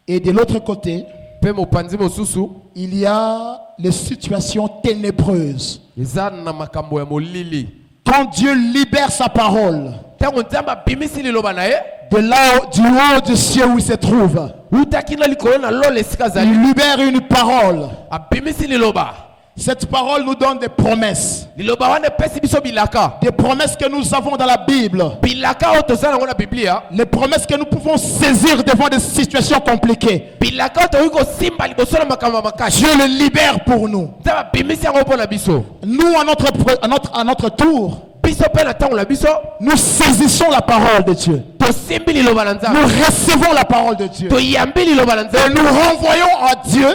Et de l'autre côté,
mpe mopanzi mosusu
il y a les situations ténébreuses.
eza na makambo ya molili
Quand Dieu libère sa parole,
ntango nzambe abimisi liloba na ye
de là du haut du ciel où il se trouve,
utaki na likolo na lola esika azali
il libère une parole.
abimisi liloba
Cette parole nous donne des promesses.
liloba wana epesi biso bilaka
Des promesses que nous avons dans la Bible.
bilaka oyo toza nango na biblia
Les promesses que nous pouvons saisir devant des situations compliquées.
bilaka oyo tokoki kosimba liboso na makambo ya makasi
Dieu le libère pour nous.
nzambe abimisi yango mpo na biso
Nous, à notre tour,
biso mpe na ntango na biso
nous saisissons la parole de Dieu.
tosimbi liloba na
Nous
nzambe
recevons la parole de Dieu.
toyambi liloba na
Et
nzambe
nous renvoyons à Dieu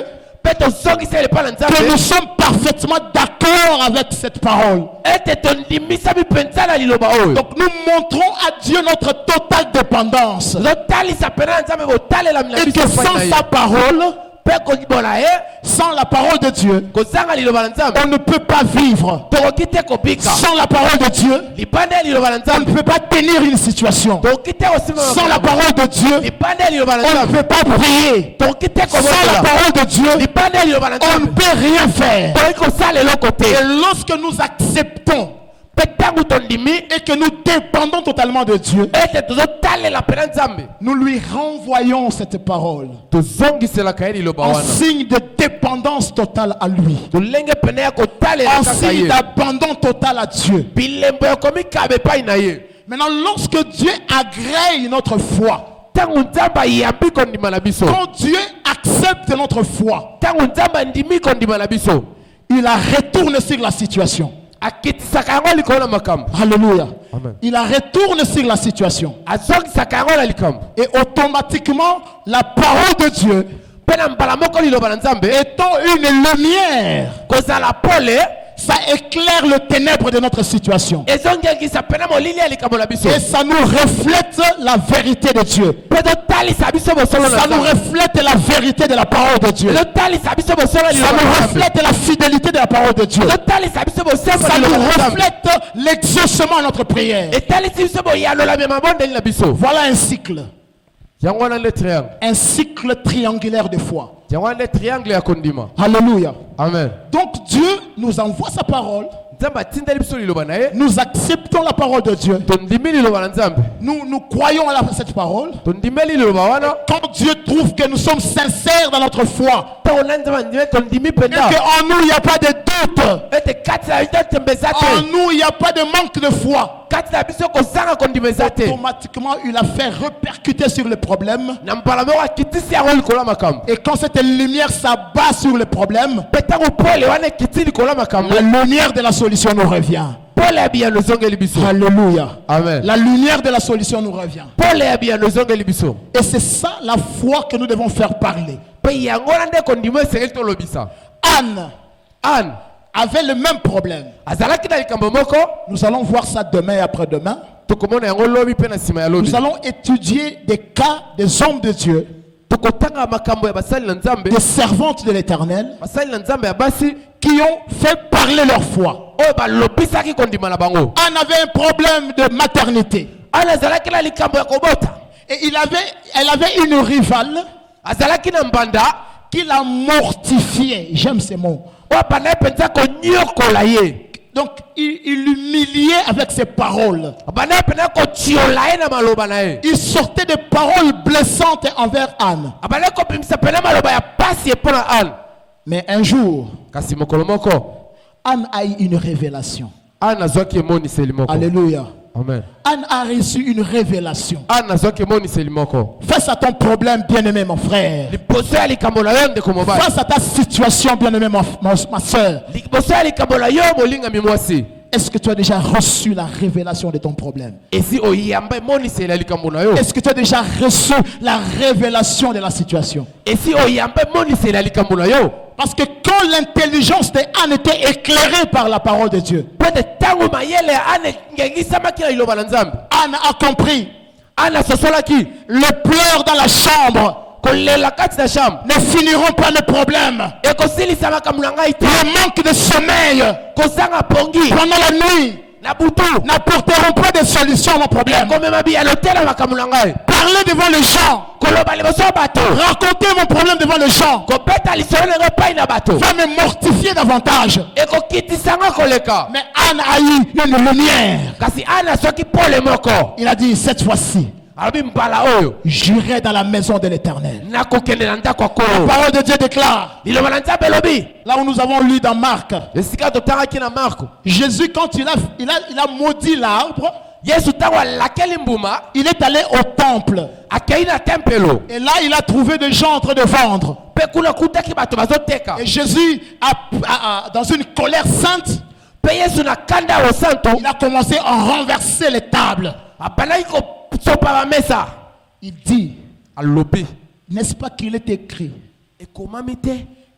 mpe tozongisa epa na
que nous
nzambe
sommes parfaitement d'accord avec cette parole.
ete tondimisami mpenza na liloba oyo
Donc nous montrons à Dieu notre totale dépendance.
tozotalisa pena na nzambe botalela mina
Et
biso
que
epai
sans
na ye
sa parole,
mpe kolibola ye
sans la parole de Dieu,
kozanga liloba na nzambe
on ne peut pas vivre.
tokoki te kobika
Sans la parole de Dieu,
libanda ya liloba na
on ne
nzambe
peut pas tenir une situation.
tokoki te kosimba
Sans la parole de Dieu,
libanda ya liloba na
on ne
nzambe
peut pas prier.
tokoki te
Sans la
kobotola
parole de Dieu,
libanda ya liloba na
on ne
nzambe
peut rien faire.
tokoki kosala eloko te
Et lorsque nous acceptons
mpe ntango tondimi
et que nous dépendons totalement de Dieu,
ete tozotalela pena nzambe
nous lui renvoyons cette parole
tozongiselaka ye liloba
en
wana
signe de dépendance totale à lui,
tolenge pene ya kotalela
en
kaka
signe
ye
d'abandon total à Dieu.
bilembo ya komikaba epai na ye
Maintenant, lorsque Dieu agrée notre foi,
ntango nzambe ayambi kondima na biso
quand Dieu accepte notre foi,
ntango nzambe andimi kondima na biso
il la retourne sur la situation.
akitisaka yango likolo na makambo
Alléluia.
Amen.
Il la retourne sur la situation.
azongisaka yango na likambo
Et automatiquement, la parole de Dieu,
mpe na mbala moko liloba na nzambe
étant une lumière,
kozala pole
ça éclaire le ténèbre de notre situation.
ezongengisa pena molili ya likambo na biso
Et ça nous reflète la vérité de Dieu.
mpe totalisa biso bosolo na
Ça nous
nzambe
reflète la vérité de la parole de Dieu.
totalisa biso bosolo ya
Ça
liloba
nous
na nzambe
reflète la fidélité de la parole de Dieu.
totalisa biso bosembo
Ça
ya
nous
liloba na nzambe
reflète l'exaucement à notre prière.
etalisi biso boyanola mema mabondeli na biso
Voilà un cycle.
yango wana nde triangle
Un cycle triangulaire de foi.
yango wana nde triangle ya kondima
Alléluia.
amen
Donc Dieu nous envoie sa parole.
nzambe atindeli biso liloba na ye
Nous acceptons la parole de Dieu.
tondimi liloba na nzambe
Nous croyons à cette parole.
tondimeli liloba wana
Quand Dieu trouve que nous sommes sincères dans notre foi,
ntango na nzambe andimi tondimi
et
mpenza
qu'en nous il n'y a pas de doute,
ete kati na biso tembeza
en
te
nous il n'y a pas de manque de foi,
kati na biso kozanga kondimeza te
automatiquement il a fait répercuter sur le problème.
na mbala moko akitisi yango likolo ya makambo
Et quand cette lumière s'abat sur le problème,
mpe ntango pole wana ekiti likolo ya makambo
la lumière de la solution nous revient.
pole ya biyano ezongeli biso
Alléluia.
amen
La lumière de la solution nous revient.
pole ya biyano ezongeli biso
Et c'est ça la foi que nous devons faire parler.
mpe yango wana nde kondima esengeli tolobisa
Anne
ane
avait le même problème.
azalaki na likambo moko
Nous allons voir ça demain et après-demain.
tokomona yango lobi mpe na nsima ya lobi
Nous allons étudier des cas des hommes de Dieu des servantes de l'Éternel qui ont fait parler leur foi. Anne avait un problème de maternité. Et elle avait une rivale qui la mortifiait. J'aime ces mots. Donc, il l'humiliait avec ses paroles. Il sortait des paroles blessantes envers Anne. Mais un jour, Anne a eu une révélation. Alléluia.
Amen.
Anne a reçu une révélation. Face à ton problème, bien-aimé mon frère. Face à ta situation, bien-aimé ma soeur. Est-ce que tu as déjà reçu la révélation de ton problème? Est-ce que tu as déjà reçu la révélation de la situation? Parce que quand l'intelligence d'Anne était éclairée par la parole de Dieu, Anne a compris. Les pleurs dans la chambre ne finiront pas le problème. Le manque de sommeil pendant la nuit n'apporteront pas de solution à mon problème. Parler devant les gens, raconter mon problème devant les gens, va me mortifier davantage. Mais Anne a eu une lumière. Il a dit, cette fois-ci, j'irai dans la maison de l'Éternel. La parole de Dieu déclare, là où nous avons lu dans Marc, Jésus, quand il a maudit l'arbre, il est allé au temple. Et là, il a trouvé des gens en train de vendre. Et Jésus, dans une colère sainte, il a commencé à renverser les tables. Il dit, n'est-ce pas qu'il est écrit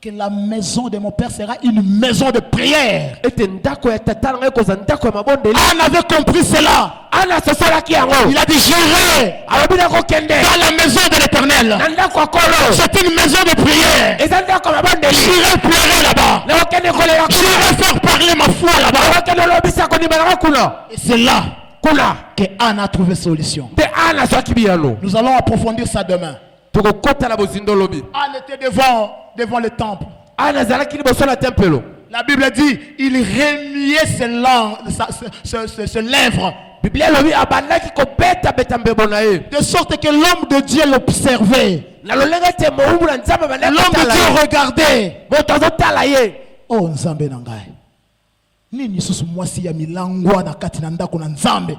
que la maison de mon père sera une maison de prière? Anne avait compris cela. Il a dit, j'irai dans la maison de l'Éternel. C'est une maison de prière. J'irai pleurer là-bas. J'irai faire parler ma foi là-bas. Et c'est là que Anne a trouvé solution. Nous allons approfondir ça demain. Anne était devant le temple. La Bible dit, il remuait ses lèvres. De sorte que l'homme de Dieu l'observait. L'homme de Dieu regardait. Oh, Nzambe nangai. Nini susu mwasi ya milangwa na kati na ndako na Nzambe.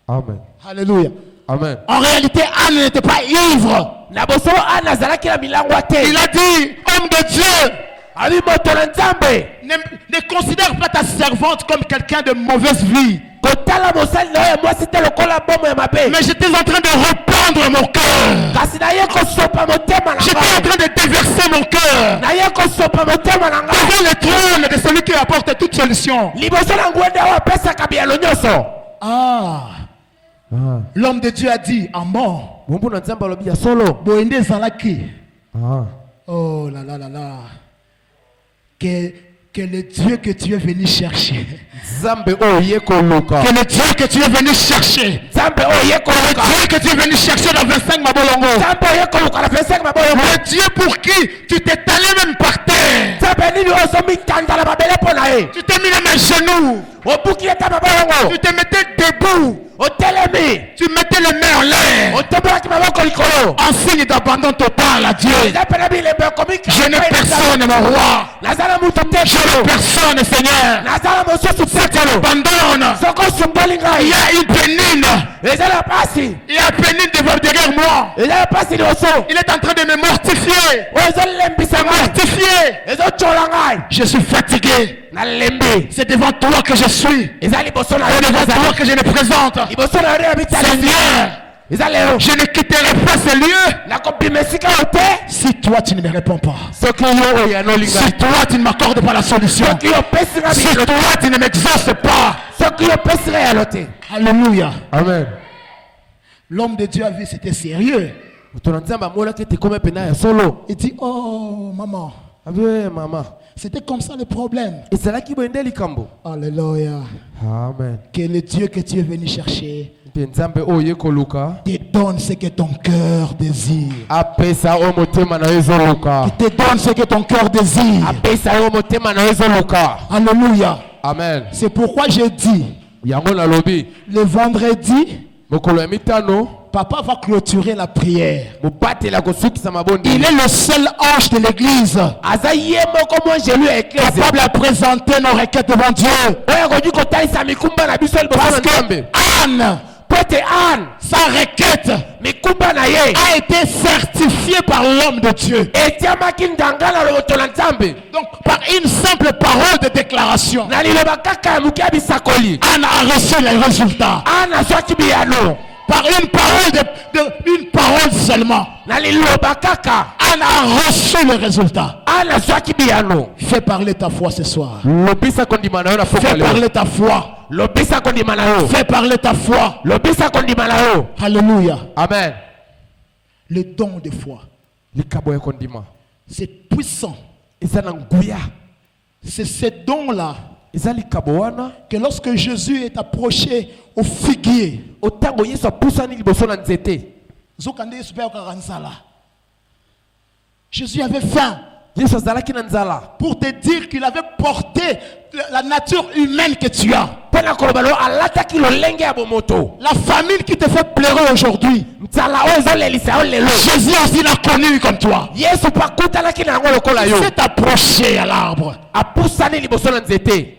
Amen.
Alléluia.
Amen.
En réalité, Anne n'était pas ivre. Il a dit, homme de Dieu, ne considère pas ta servante comme quelqu'un de mauvaise vie. Mais j'étais en train de reprendre mon cœur. J'étais en train de déverser mon cœur devant le trône de celui qui apporte toute solution. L'homme de Dieu a dit, Amon, Boende Zalaki. Oh là là là là. Que le Dieu que tu es venu chercher. Que le Dieu que tu es venu chercher. Que le Dieu que tu es venu chercher dans 25 Mabolongo. Le Dieu pour qui tu t'es allé même par terre. Tu t'es mis les mains genoux. Tu te mettais debout. Tu mettais les mains en l'air en signe d'abandon total à Dieu. Je n'ai personne, mon roi. Je n'ai personne, Seigneur. Si tu m'abandonnes, il y a une pénigne. Il y a une pénigne derrière moi. Il est en train de me mortifier. Je suis fatigué. C'est devant toi que je suis. C'est devant toi que je me présente. Seigneur, je ne quitterai pas ce lieu si toi tu ne me réponds pas. Si toi tu ne m'accordes pas la solution. Si toi tu ne m'exauces pas. Alléluia.
Amen.
L'homme de Dieu a vu c'était sérieux. Il dit, oh maman, c'était comme ça le problème. Alléluia.
Amen.
Que le Dieu que tu es venu chercher te donne ce que ton cœur désire. Qu'il te donne ce que ton cœur désire. Alléluia.
Amen.
C'est pourquoi j'ai dit, le vendredi, papa va clôturer la prière. Il est le seul ange de l'église capable de présenter nos requêtes devant Dieu. Parce que Anne, sa requête a été certifiée par l'homme de Dieu. Donc par une simple parole de déclaration, Anne a reçu les résultats. Par une parole seulement, Anne a reçu le résultat. Fais parler ta foi ce soir. Fais parler ta foi. Fais parler ta foi. Alléluia.
Amen.
Le don de foi, c'est puissant. C'est ce don-là que lorsque Jésus est approché au figuier, Jésus avait faim. Pour te dire qu'il avait porté la nature humaine que tu as. La famine qui te fait pleurer aujourd'hui, Jésus aussi l'a connu comme toi. Il s'est approché à l'arbre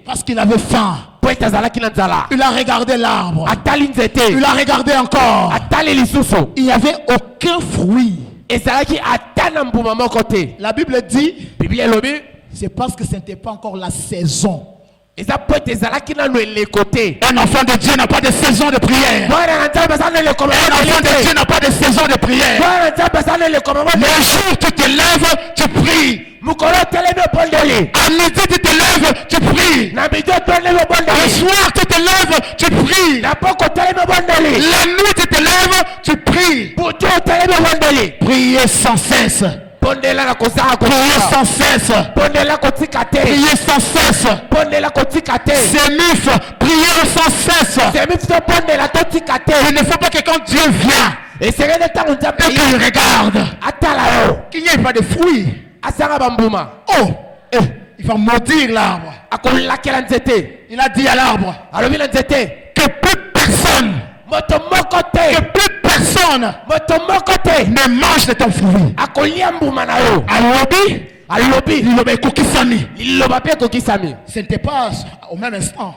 parce qu'il avait faim. Il a regardé l'arbre. Il a regardé encore. Il n'y avait aucun fruit. La Bible dit, c'est parce que ce n'était pas encore la saison. Un enfant de Dieu n'a pas de saison de prière. Un enfant de Dieu n'a pas de saison de prière. Le jour tu te lèves, tu pries. À midi tu te lèves, tu pries. Le soir tu te lèves, tu pries. La nuit tu te lèves, tu pries. Priez sans cesse. Priez sans cesse. Priez sans cesse. Sémif, priez sans cesse. Il ne faut pas que quand Dieu vient et qu'il regarde qu'il n'y ait pas de fruits. Oh, il va maudire l'arbre. Il a dit à l'arbre que plus personne ne mange de ton fruit. Ce n'était pas au même instant.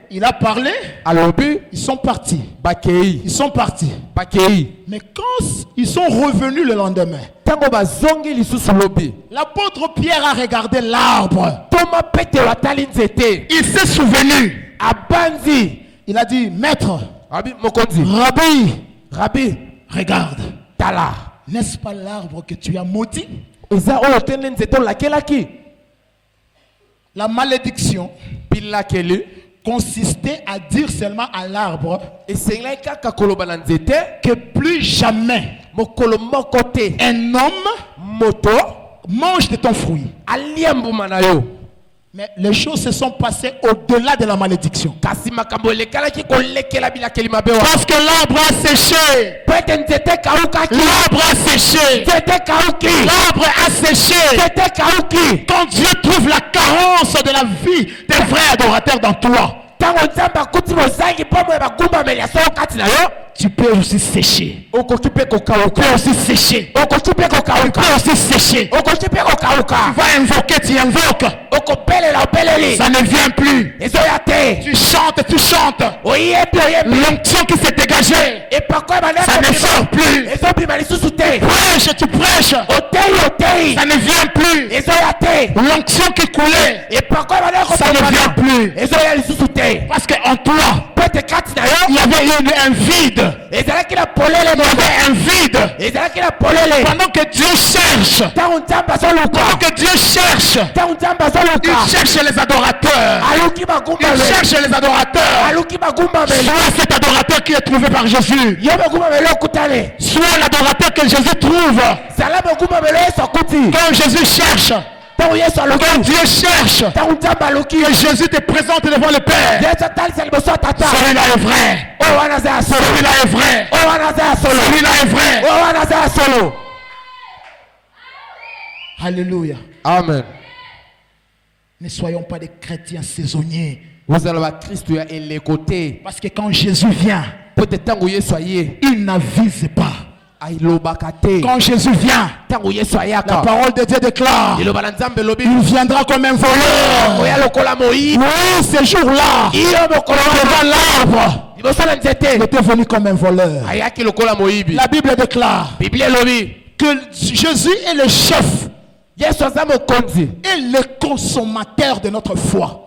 Il a parlé. Ils sont partis. Mais quand ils sont revenus le lendemain, l'apôtre Pierre a regardé l'arbre. Il s'est souvenu. Il a dit, maître, Rabbi, regarde. N'est-ce pas l'arbre que tu as maudit? La malédiction consistait à dire seulement à l'arbre que plus jamais un homme mange de ton fruit. Mais les choses se sont passées au-delà de la malédiction. Parce que l'arbre a séché. L'arbre a séché. L'arbre a séché. Quand Dieu trouve la carence de la vie des vrais adorateurs dans toi, tu peux aussi sécher. Tu peux aussi sécher. Tu peux aussi sécher. Tu vas invoquer, tu invoques. Ça ne vient plus. Tu chantes. L'onction qui s'est dégagée, ça ne sort plus. Tu prêches. Ça ne vient plus. L'onction qui coulait, ça ne vient plus. Parce qu'en toi, il y avait un vide. Il y avait un vide. Pendant que Dieu cherche. Pendant que Dieu cherche. Il cherche les adorateurs. Il cherche les adorateurs. Soit cet adorateur qui est trouvé par Jésus. Soit l'adorateur que Jésus trouve. Quand Jésus cherche. Quand Dieu cherche, que Jésus te présente devant le Père. Celui-là est vrai. Celui-là est vrai. Celui-là est vrai. Alléluia.
Amen.
Ne soyons pas des chrétiens saisonniers.
Vous allez voir Christ et les côtés.
Parce que quand Jésus vient, il n'avise pas. Quand Jésus vient, la parole de Dieu déclare, il viendra comme un voleur. Oui, ce jour-là, devant l'arbre, il était venu comme un voleur. La Bible déclare que Jésus est le chef et le consommateur de notre foi.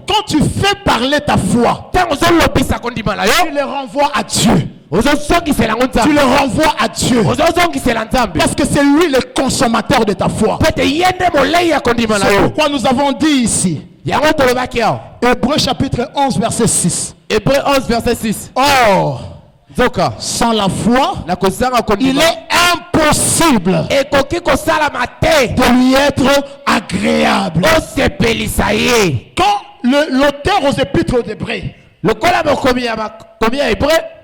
Quand tu fais parler ta foi, tu le renvoies à Dieu. Tu le renvoies à Dieu. Parce que c'est lui le consommateur de ta foi. C'est pourquoi nous avons dit ici, Hébreux chapitre 11 verset 6.
Hébreux 11 verset 6.
Or, sans la foi, il est impossible de lui être agréable. Quand l'auteur aux épîtres d'Hébreux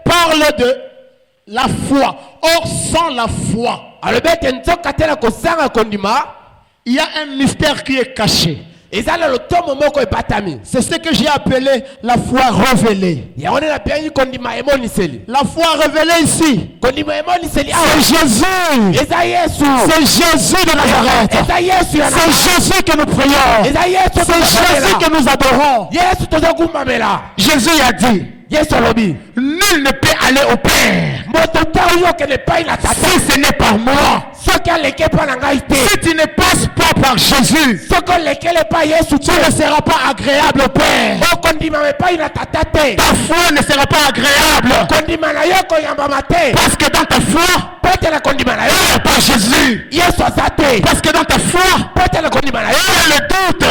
parle de la foi, or sans la foi, il y a un mystère qui est caché. C'est ce que j'ai appelé la foi révélée. La foi révélée ici, c'est Jésus. C'est Jésus de Nazareth. C'est Jésus que nous prions. C'est Jésus que nous adorons. Jésus a dit, nul ne peut aller au Père si ce n'est par moi. Si tu ne passes pas par Jésus, tu ne seras pas agréable au Père. Ta foi ne sera pas agréable. Parce que dans ta foi, il n'y a pas Jésus. Parce que dans ta foi, il y a le doute.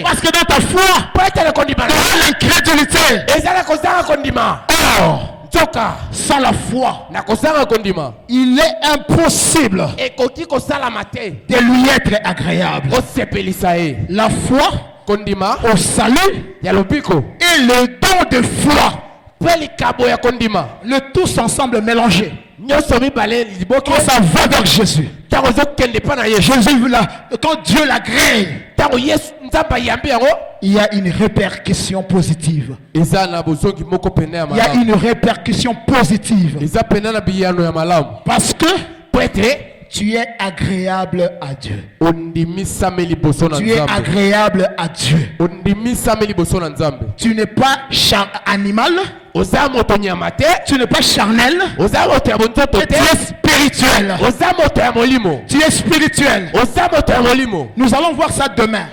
Parce que dans ta foi, il y a l'incrédulité. Or, sans la foi, il est impossible de lui être agréable. La foi au salut et le don de foi, le tous ensemble mélangés. Quand ça va vers Jésus, Jésus quand Dieu l'agrée, il y a une répercussion positive. Il y a une répercussion positive. Parce que tu es agréable à Dieu. Tu es agréable à Dieu. Tu n'es pas animal. Tu n'es pas charnel. Tu es spirituel. Tu es spirituel. Nous allons voir ça demain.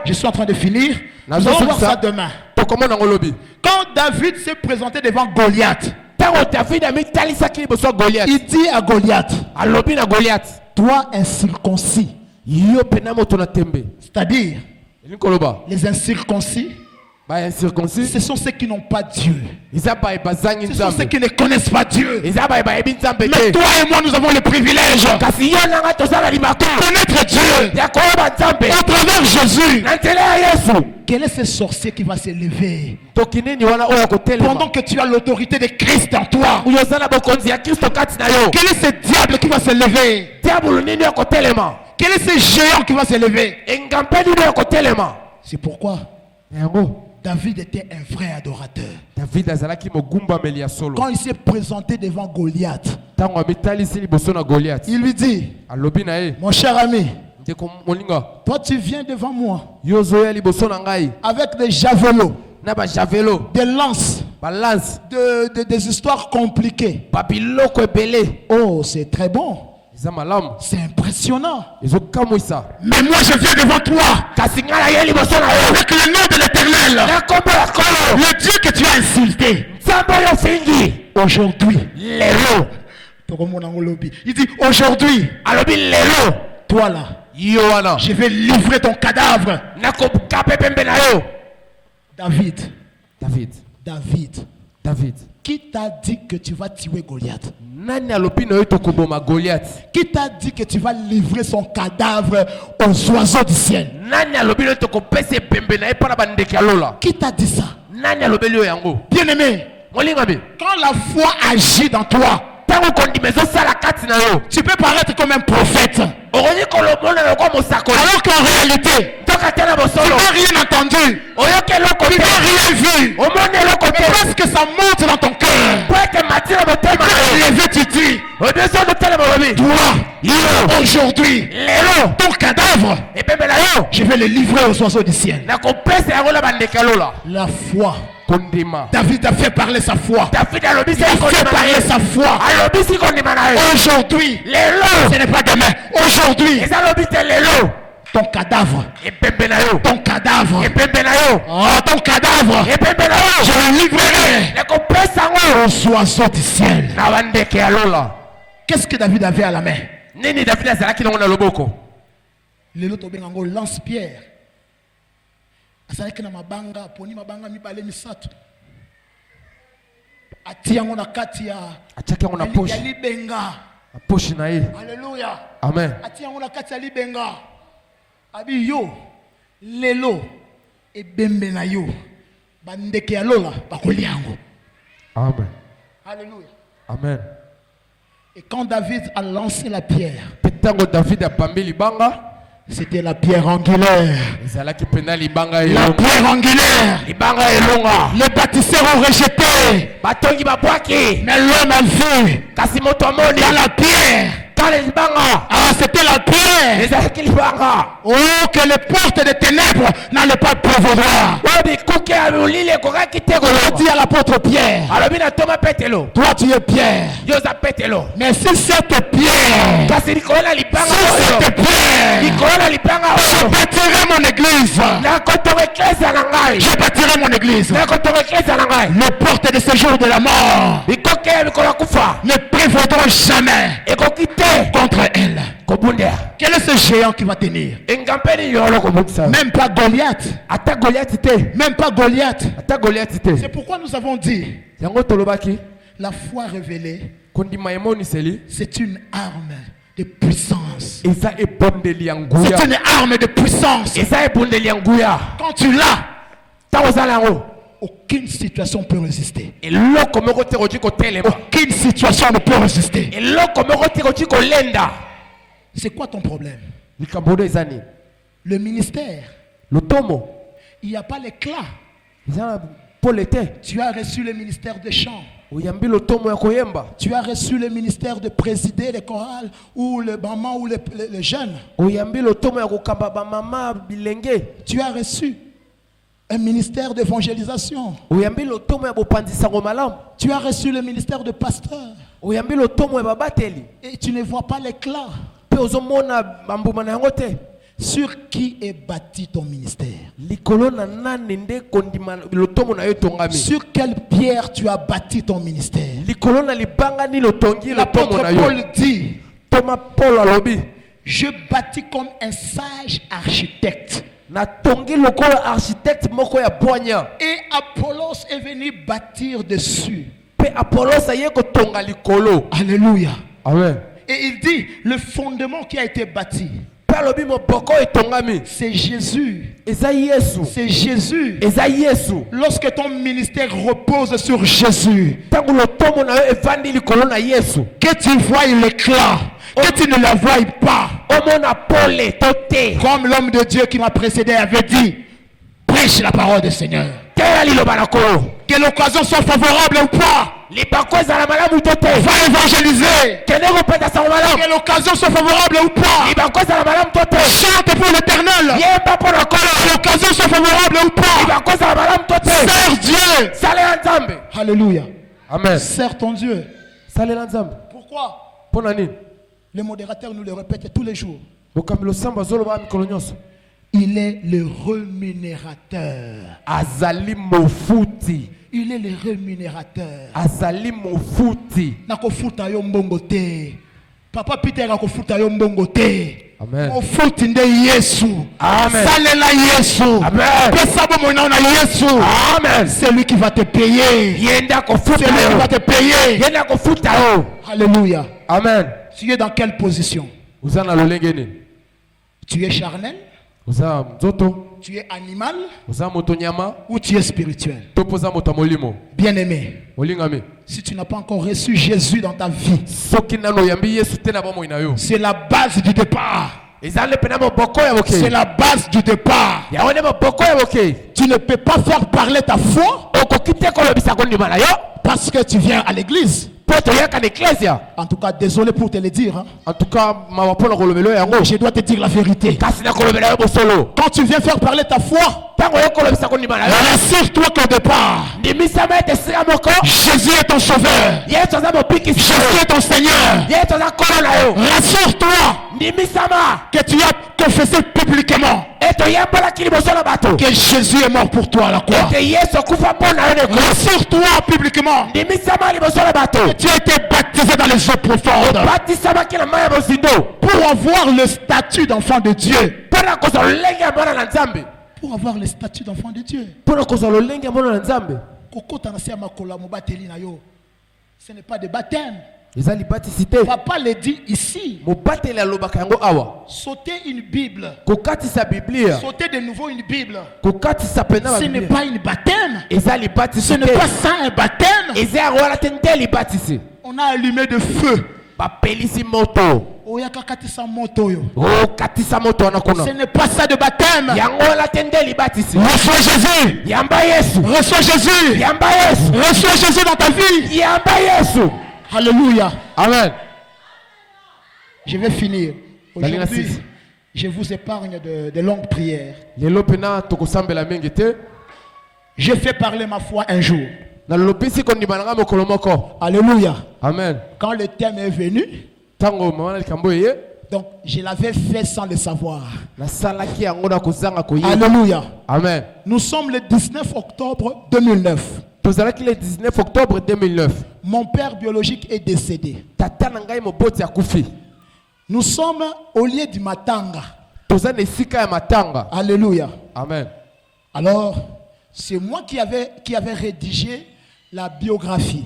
Je suis en train de finir. Nous allons voir ça demain. Quand David s'est présenté devant Goliath, il dit à Goliath, toi incirconcis. C'est-à-dire, les incirconcis, ce sont ceux qui n'ont pas Dieu. Ce sont ceux qui ne connaissent pas Dieu. Mais toi et moi, nous avons le privilège de connaître Dieu à travers Jésus. Quel est ce sorcier qui va se lever pendant que tu as l'autorité de Christ en toi? Quel est ce diable qui va se lever? Quel est ce géant qui va se lever? C'est pourquoi David était un vrai adorateur. Quand il s'est présenté devant Goliath, il lui dit, mon cher ami, toi tu viens devant moi avec des javelots, des lances, des histoires compliquées. Oh, c'est très bon. C'est impressionnant. Mais moi je viens devant toi avec le nom de l'Éternel, le Dieu que tu as insulté, Aujourd'hui.
Lelo.
Il dit aujourd'hui.
Alobi lelo.
Toi là.
Yoana.
Je vais livrer ton cadavre. David.
David.
David.
David.
Qui t'a dit que tu vas tuer Goliath?
Nani alobi no yoto kuboma Goliath.
Qui t'a dit que tu vas livrer son cadavre aux oiseaux du ciel?
Nani alobi no yoto kopese pembe na epana bandeke alola.
Qui t'a dit ça?
Nani alobi lo yango.
Bien-aimé,
Molingami.
quand la foi agit dans toi, tu peux paraître comme un prophète. Alors qu'en réalité, tu n'as rien entendu. Tu n'as rien vu. Parce que ça monte dans ton cœur. Levé, tu dis, toi, aujourd'hui, ton cadavre, je vais le livrer aux oiseaux du ciel. La foi. David a fait parler sa foi. Il a fait parler sa foi. Aujourd'hui, ce n'est pas demain. Aujourd'hui, ton cadavre. Ton cadavre. Oh, ton cadavre. Je le livrerai aux oiseaux du ciel. Qu'est-ce que David avait à la main? Le lance-pierre. Azalaki na mabanga poni mabanga mibale misatu atiyango na kati ya
atiyango na poche
ya libenga
poche na ye.
Alléluia.
Amen.
Atiyango na kati ya libenga abi yo lelo ebembe na yo bandeke ya lola bakoliango.
Amen.
Alléluia.
Amen.
Et quand David a lancé la pierre,
petango David a pambi libanga.
C'était la pierre angulaire. La pierre angulaire. Les bâtisseurs ont rejeté. Mais l'homme a vu. Dans la pierre. Ah, c'était la pierre. Oh, que les portes des ténèbres n'allaient pas prévaloir. On dit à l'apôtre Pierre, toi tu es Pierre. Mais si cette pierre, je bâtirai mon église. Je bâtirai mon église. Les portes de ce jour de la mort ne prévaudront jamais contre elle. Quel est ce géant qui va tenir? Même pas Goliath. Même pas Goliath. C'est pourquoi nous avons dit la foi révélée, c'est une arme de puissance. C'est une arme de puissance. Quand tu l'as, aucune situation peut résister. Aucune situation ne peut résister. C'est quoi ton problème? Le ministère. Il n'y a pas l'éclat. Tu as reçu le ministère de chant. Tu as reçu le ministère de présider les chorales ou le maman ou les jeunes. Tu as reçu un ministère d'évangélisation. Tu as reçu le ministère de pasteur. Et tu ne vois pas l'éclat. Sur qui est bâti ton ministère? Sur quelle pierre tu as bâti ton ministère? L'apôtre Paul dit, je bâtis comme un sage architecte. Et Apollos est venu bâtir dessus. Alléluia.
Amen.
Et il dit, le fondement qui a été bâti, c'est Jésus. C'est Jésus. Lorsque ton ministère repose sur Jésus, que tu vois l'éclat, que tu ne la vois pas, comme l'homme de Dieu qui m'a précédé avait dit, prêche la parole du Seigneur. Que l'occasion soit favorable ou pas, va évangéliser. Que l'occasion soit favorable ou pas, chante pour l'éternel. Que l'occasion soit favorable ou pas, sers Dieu. Alléluia.
Amen.
Sers ton Dieu. Pourquoi? Le modérateur nous le répète tous les jours. Il est le rémunérateur. Il est le rémunérateur.
azali mofuti.
Nakofuta yo mbongo te. Papa Peter akofuta yo mbongo te.
Amen.
Mofuti nde Yesu.
Amen.
Salela Yesu.
Amen.
Pesa bomona na Yesu.
Amen.
C'est lui qui va te payer.
Yenda kofuta
C'est lui qui va
yo.
te payer.
Yenda kofuta yo.
Alléluia.
Amen.
Tu es dans quelle position?
Uzana lolenge ni.
Tu es charnel?
Uza mzoto.
Tu es animal?
Uza moto nyama.
Ou tu es spirituel?
Topoza moto molimo.
Bien-aimé,
Molingami.
si tu n'as pas encore reçu Jésus dans ta vie,
Soki nano yambi Yesu tena bomo inayo.
c'est la base du départ.
Ezale pena moboko ya boke.
C'est la base du départ.
Ya one moboko ya boke.
Tu ne peux pas faire parler ta foi
Okokite ko lobisa ko ndima na yo.
parce que tu viens à l'église.
Poto yaka na ecclesia.
En tout cas, désolé pour te le dire, hein.
En tout cas, mawapona ko lobelo yango.
Je dois te dire la vérité.
Kasi na ko lobelo yo bosolo.
Quand tu viens faire parler ta foi,
Tango yo ko lobisa ko ndima na yo.
rassure-toi qu'au départ,
Ndimisa mete sira moko.
Jésus est ton sauveur.
Yesu za mopiki.
Jésus est ton Seigneur.
Yesu za kola na yo.
Rassure-toi
Ndimisa ma.
que tu as confessé publiquement
Eto yambola kili bosolo bato.
que Jésus est mort pour toi à la croix.
Ete Yesu kufa pona yo ne ko.
Rassure-toi publiquement
Ndimisa ma li bosolo bato.
que tu as été baptisé dans les eaux profondes
Batisa ma kila maya bosindo.
pour avoir le statut d'enfant de Dieu.
Pona ko so lenge mona na Nzambe.
Pour avoir le statut d'enfant de Dieu.
Pona ko so lenge mona na Nzambe.
Kokota na se makolo mobateli na yo. Ce n'est pas de baptême.
Ezali batisite.
Papa le dit ici.
Mobateli alobaka yango awa.
Sauter une Bible.
Kokatisa Biblia.
Sauter de nouveau une Bible.
Kokatisa pena
Ce n'est
Biblia.
pas une baptême.
Ezali
Ce
batisite.
n'est pas ça un baptême.
Ezali wala tendeli batisi.
On a allumé de feu.
Bapelisi moto.
Oyaka katisa moto yo.
Oh katisa moto wana kuna.
Ce n'est pas ça de baptême.
Yango wala tendeli batisi.
Reçois Jésus.
Yamba Yesu.
Reçois Jésus.
Yamba Yesu.
Reçois Jésus dans ta vie.
Yamba Yesu.
Alléluia.
Amen.
Je vais finir.
Dalina
Aujourd'hui,
six.
je vous épargne de longues prières.
Lelo pena tokosambela mingi te.
Je fais parler ma foi un jour.
Na lopisi ko ndimana mokolo moko.
Alléluia.
Amen.
Quand le thème est venu,
Tango mama likambo ye.
donc je l'avais fait sans le savoir.
Na salaki yango na kozanga koye.
Alléluia.
Amen.
Nous sommes le 19 octobre 2009.
Tozalaki le 19 octobre 2009.
Mon père biologique est décédé.
Tata na ngai moboti akufi.
Nous sommes au lieu du Matanga.
Toza na esika ya matanga.
Alléluia.
Amen.
Alors, c'est moi qui avait rédigé la biographie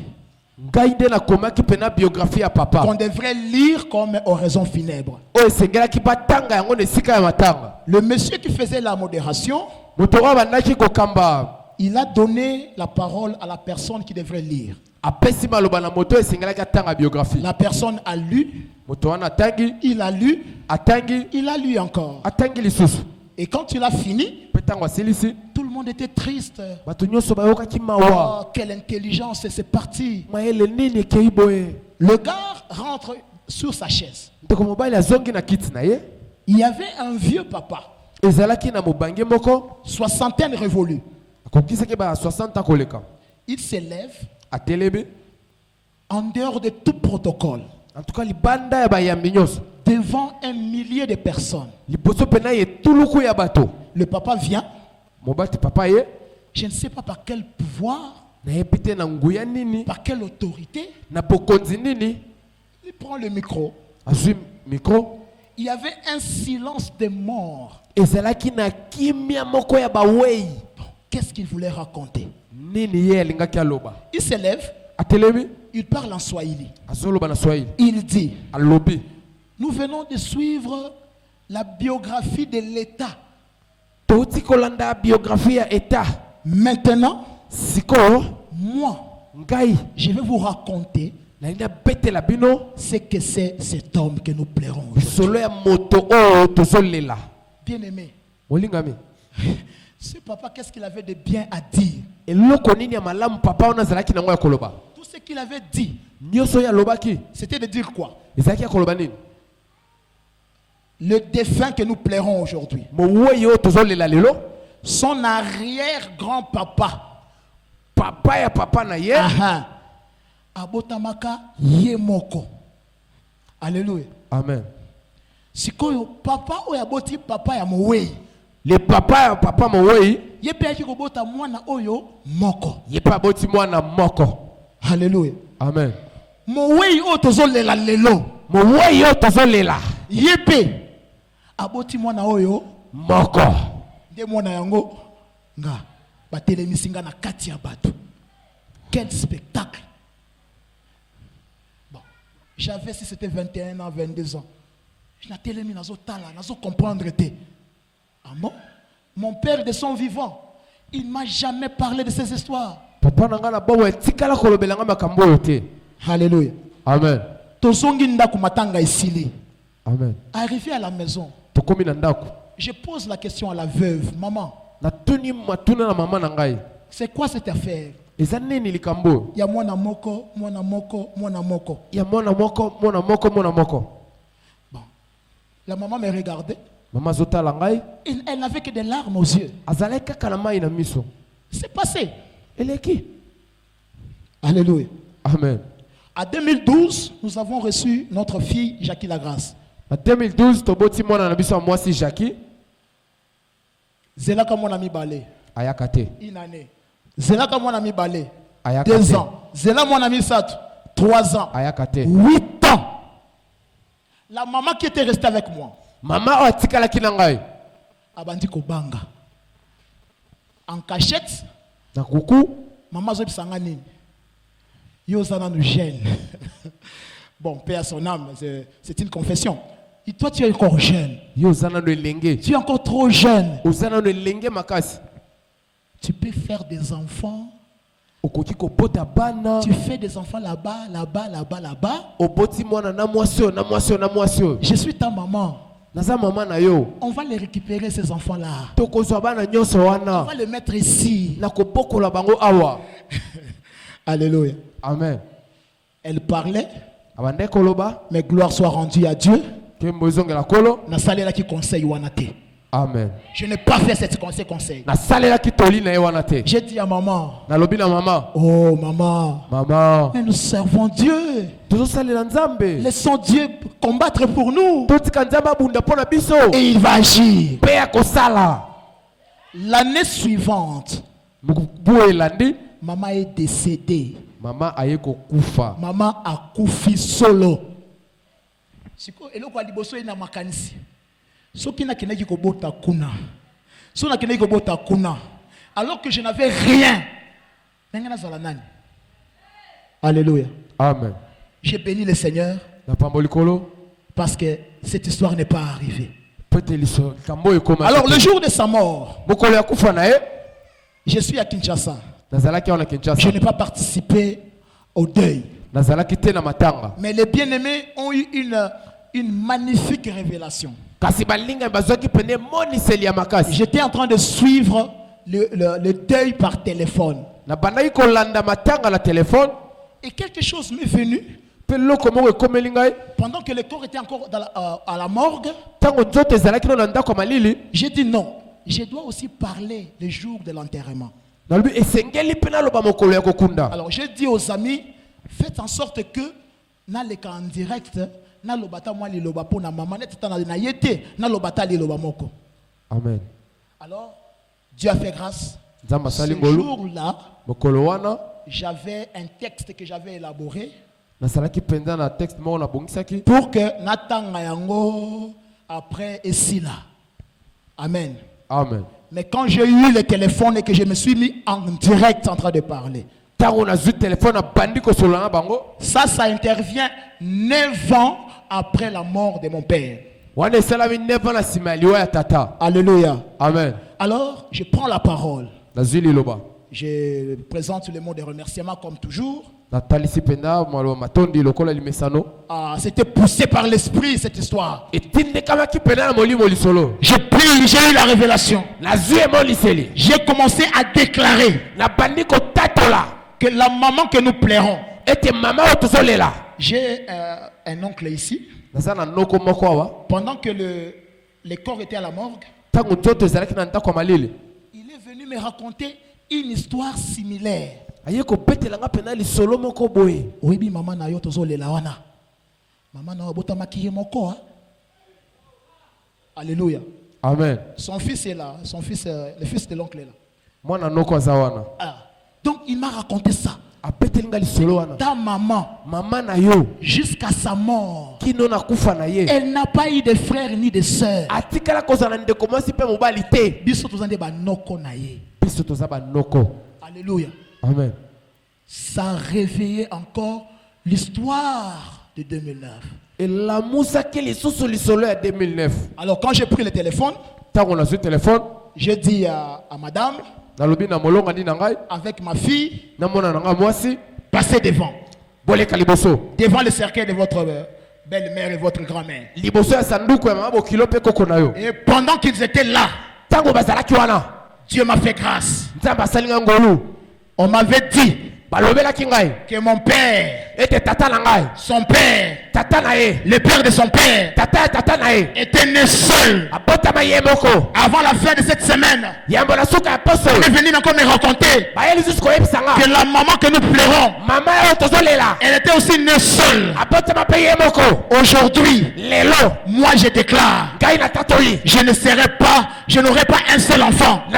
Ngai nde na komaki pena biographie ya papa.
qu'on devrait lire comme oraison funèbre.
Oyo esengelaki batanga yango na esika ya matanga.
Le monsieur qui faisait la modération,
Moto oyo bandaki kokamba.
il a donné la parole à la personne qui devrait lire.
Apesi maloba na moto esengelaki atanga biographie.
La personne a lu,
Moto wana atangi.
il a lu,
Atangi.
il a lu encore.
Atangi lisusu.
Et quand il a fini,
Pe tango asilisi.
tout le monde était triste.
Bato nyonso bayokaki mawa.
Oh, quelle intelligence, c'est parti.
Mayele nini ekei boye.
Le gars rentre sur sa chaise.
Ndeko mobali azongi na kiti na ye.
Il y avait un vieux papa,
Ezalaki na mobange moko.
soixantaine révolue.
Akokisaki ba 60 ans koleka.
Il s'élève
Atelemi.
en dehors de tout protocole,
En tout cas libanda ya bayambi nyonso.
devant un millier de personnes.
Liboso pena ye tuluku ya bato.
Le papa vient,
Mobati papa ye.
je ne sais pas par quel pouvoir,
Na yepite na nguya nini.
par quelle autorité,
Na bokonzi nini.
il prend le micro.
Azwi micro.
Il y avait un silence de mort.
Ezalaki na kimia moko ya bawei.
Qu'est-ce qu'il voulait raconter?
Nini ye alingaki aloba.
Il s'élève,
Atelemi.
il parle en swahili.
Azoloba na Swahili.
Il dit,
Alobi.
nous venons de suivre la biographie de l'État.
Touti kolanda biographie ya État.
Maintenant,
Siko.
moi,
Ngai.
je vais vous raconter
Na ina bete la bino.
ce que c'est cet homme que nous plairons aujourd'hui.
Solo ya moto o tozolela.
Bien-aimé,
Molingami.
ce papa, qu'est-ce qu'il avait de bien à dire?
Eloko nini ya malamu papa ona zalaki nango ya koloba.
Tout ce qu'il avait dit,
Nyonso ya lobaki.
c'était de dire quoi?
Ezalaki ya koloba nini?
Le défunt que nous plairons aujourd'hui.
Mowei o tozolela lelo.
Son arrière-grand-papa.
Papa ya papa na ye.
Aha. Abotamaka yemoko. Alléluia.
Amen.
Sikoyo papa ou aboti papa ya mowei.
Le papa mowei.
Yepe aki kobota mwana oyo moko.
Yepa boti mwana moko.
Alléluia.
Amen.
Mowei o tozolela lelo.
Mowei yo tozolela.
Yepe aboti mwana oyo
moko.
De mwana yango nga batelemisi nga na kati ya bato. Quel spectacle. Bon, j'avais, si c'était 21 ans, 22 ans, je n'ai télémi nazo tala, nazo comprendre te. Ah bon? Mon père de son vivant, il m'a jamais parlé de ces histoires.
Papa nanga na bawo etikala kolobelanga makambo oyo te.
Alléluia.
Amen.
Tozongi ndaku matanga isili.
Amen.
Arrivé à la maison,
Tokomi na ndako.
je pose la question à la veuve, maman.
Na tuni matuna na mama na ngai.
C'est quoi cette affaire?
Eza nini likambo?
Ya mwana moko, mwana moko, mwana moko.
Ya mwana moko, mwana moko, mwana moko.
Bon. La maman me regardait.
Mama zotala ngai.
Elle n'avait que des larmes aux yeux.
Azalai kaka na mai na miso.
C'est passé.
Eleki.
Alléluia.
Amen.
En 2012, nous avons reçu notre fille Jackie Lagrasse.
En 2012, toboti mwana na biso mwasi Jackie.
Zelaka mon ami balé.
Ayakate.
Une année. Zelaka mon ami balé.
Ayakate.
2 ans. Zela mon ami Satou. 3 ans.
Ayakate.
8 ans. La maman qui était restée avec moi.
Mama o atikala kinangai.
Abandi kobanga. En cachette.
Na kuku.
Maman zobi sangani. Yozana nous gêne. Bon, paix à son âme, c'est une confession. Et toi, tu es encore jeune.
Yozana no elenge.
Tu es encore trop jeune.
Ozana no elenge makasi.
Tu peux faire des enfants.
Okoki ko bota bana.
Tu fais des enfants là-bas, là-bas, là-bas, là-bas.
Oboti mwana na mwasio, na mwasio, na mwasio.
Je suis ta maman.
Naza mama na yo.
On va les récupérer, ces enfants-là.
Tokozwa bana nyonso wana.
On va les mettre ici.
Na kobokola bango awa.
Alléluia.
Amen.
Elle parlait.
Abande koloba.
Mais gloire soit rendue à Dieu.
Kembozongela kolo.
Na salela qui conseille wanate.
Amen.
Je n'ai pas fait cette conseil.
Na salela ki toli na wanate.
J'ai dit à maman.
Na lobi na mama.
Oh maman.
Maman.
Mais nous servons Dieu.
Tozo salela nzambe.
Laissons Dieu combattre pour nous.
Totika nzamba bunda pona biso.
Et il va agir.
Pe akosala.
L'année suivante.
Mukubu elandi.
Maman est décédée.
Maman ayeko kufa.
Maman a koufi solo. Siko eloko aliboso ina makanisi. Soki na kinaki kobota kuna. So na kinaki kobota kuna. Alors que je n'avais rien. Nengana zala nani. Alléluia.
Amen.
J'ai béni le Seigneur.
Na pambolikolo.
Parce que cette histoire n'est pas arrivée.
Alors
le jour de sa mort,
je
suis à Kinshasa. Je n'ai pas participé au deuil. Mais les bien-aimés ont eu une magnifique révélation. J'étais en train de suivre le deuil par téléphone. Et quelque chose m'est venu. Pendant que le corps était encore à la morgue, j'ai dit non, je dois aussi parler le jour de l'enterrement. Alors j'ai dit aux amis, faites en sorte que na le cas en direct, na lobata moi li loba pour na maman net na yete na lobata li loba moko. Amen. Alors Dieu a fait grâce. Ce jour-là, j'avais un texte que j'avais élaboré. Pour que natanga yango après et si là. Amen.
Amen.
Mais quand j'ai eu le téléphone et que je me suis mis en direct en train de parler, ça intervient 9 ans après la mort de mon père. Alléluia.
Amen.
Alors, je prends la parole. Je présente le mot de remerciement comme toujours. C'était poussé par l'esprit cette histoire. J'ai pris, j'ai eu la révélation. J'ai commencé à déclarer que la maman que nous plairons. J'ai un oncle ici. Pendant que le corps était à la morgue, il est venu me raconter une histoire similaire. Oui, maman na yo tozolela wana. Maman na bota makiye moko. Alléluia.
Amen.
Son fils est là. Son fils, le fils de l'oncle est là.
Moi, je suis là.
Donc, il m'a raconté ça. Ta maman, jusqu'à sa mort, elle n'a pas eu de frères ni de sœurs. Alléluia.
Amen.
Ça a réveillé encore l'histoire de 2009.
Et la moussa qui est sous le soleil 2009.
Alors quand j'ai pris le téléphone, j'ai dit à madame, avec ma fille, passez devant. Devant le cercueil de votre belle-mère et votre grand-mère. Et pendant qu'ils étaient là, Dieu m'a fait grâce. On m'avait dit que mon père, son père, le père de son père, était né seul. Avant la fin de cette semaine, on est venu encore me raconter que la maman que nous pleurons, elle était aussi née seule. Aujourd'hui, moi je déclare, je n'aurai pas un seul enfant. Je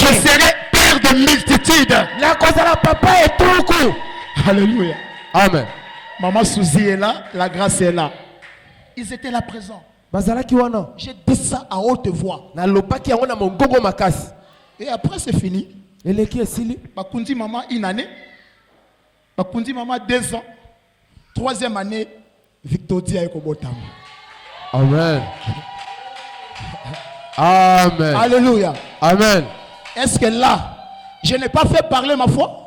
serai père de multitudes. Alléluia.
Amen.
Maman Souzi est là, la grâce est là. Ils étaient là présents. J'ai dit ça à haute voix. Et après c'est fini. Bakundi maman une année. Bakundi maman 2 ans. 3e année, Victoria Ekobotama.
Amen. Amen.
Alléluia.
Amen.
Est-ce que là, je n'ai pas fait parler ma foi?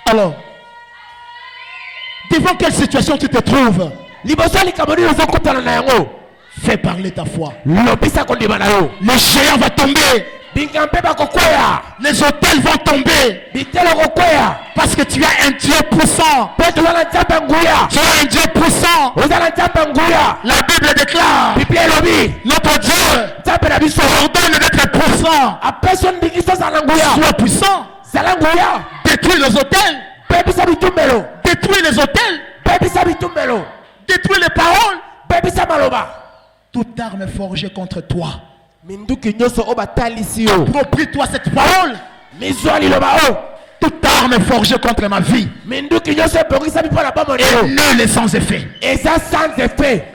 Alors, devant quelle situation tu te trouves? Fais parler ta foi. Le géant va tomber. Les hôtels vont tomber. Parce que tu as un Dieu puissant. Tu as un Dieu puissant. La Bible déclare, notre Dieu ordonne d'être puissant. Sois puissant. Détruis les hôtels. Détruis les hôtels. Détruis les paroles. Toute arme forgée contre toi. Approprie-toi cette parole. Toute arme forgée contre ma vie est nulle et sans effet.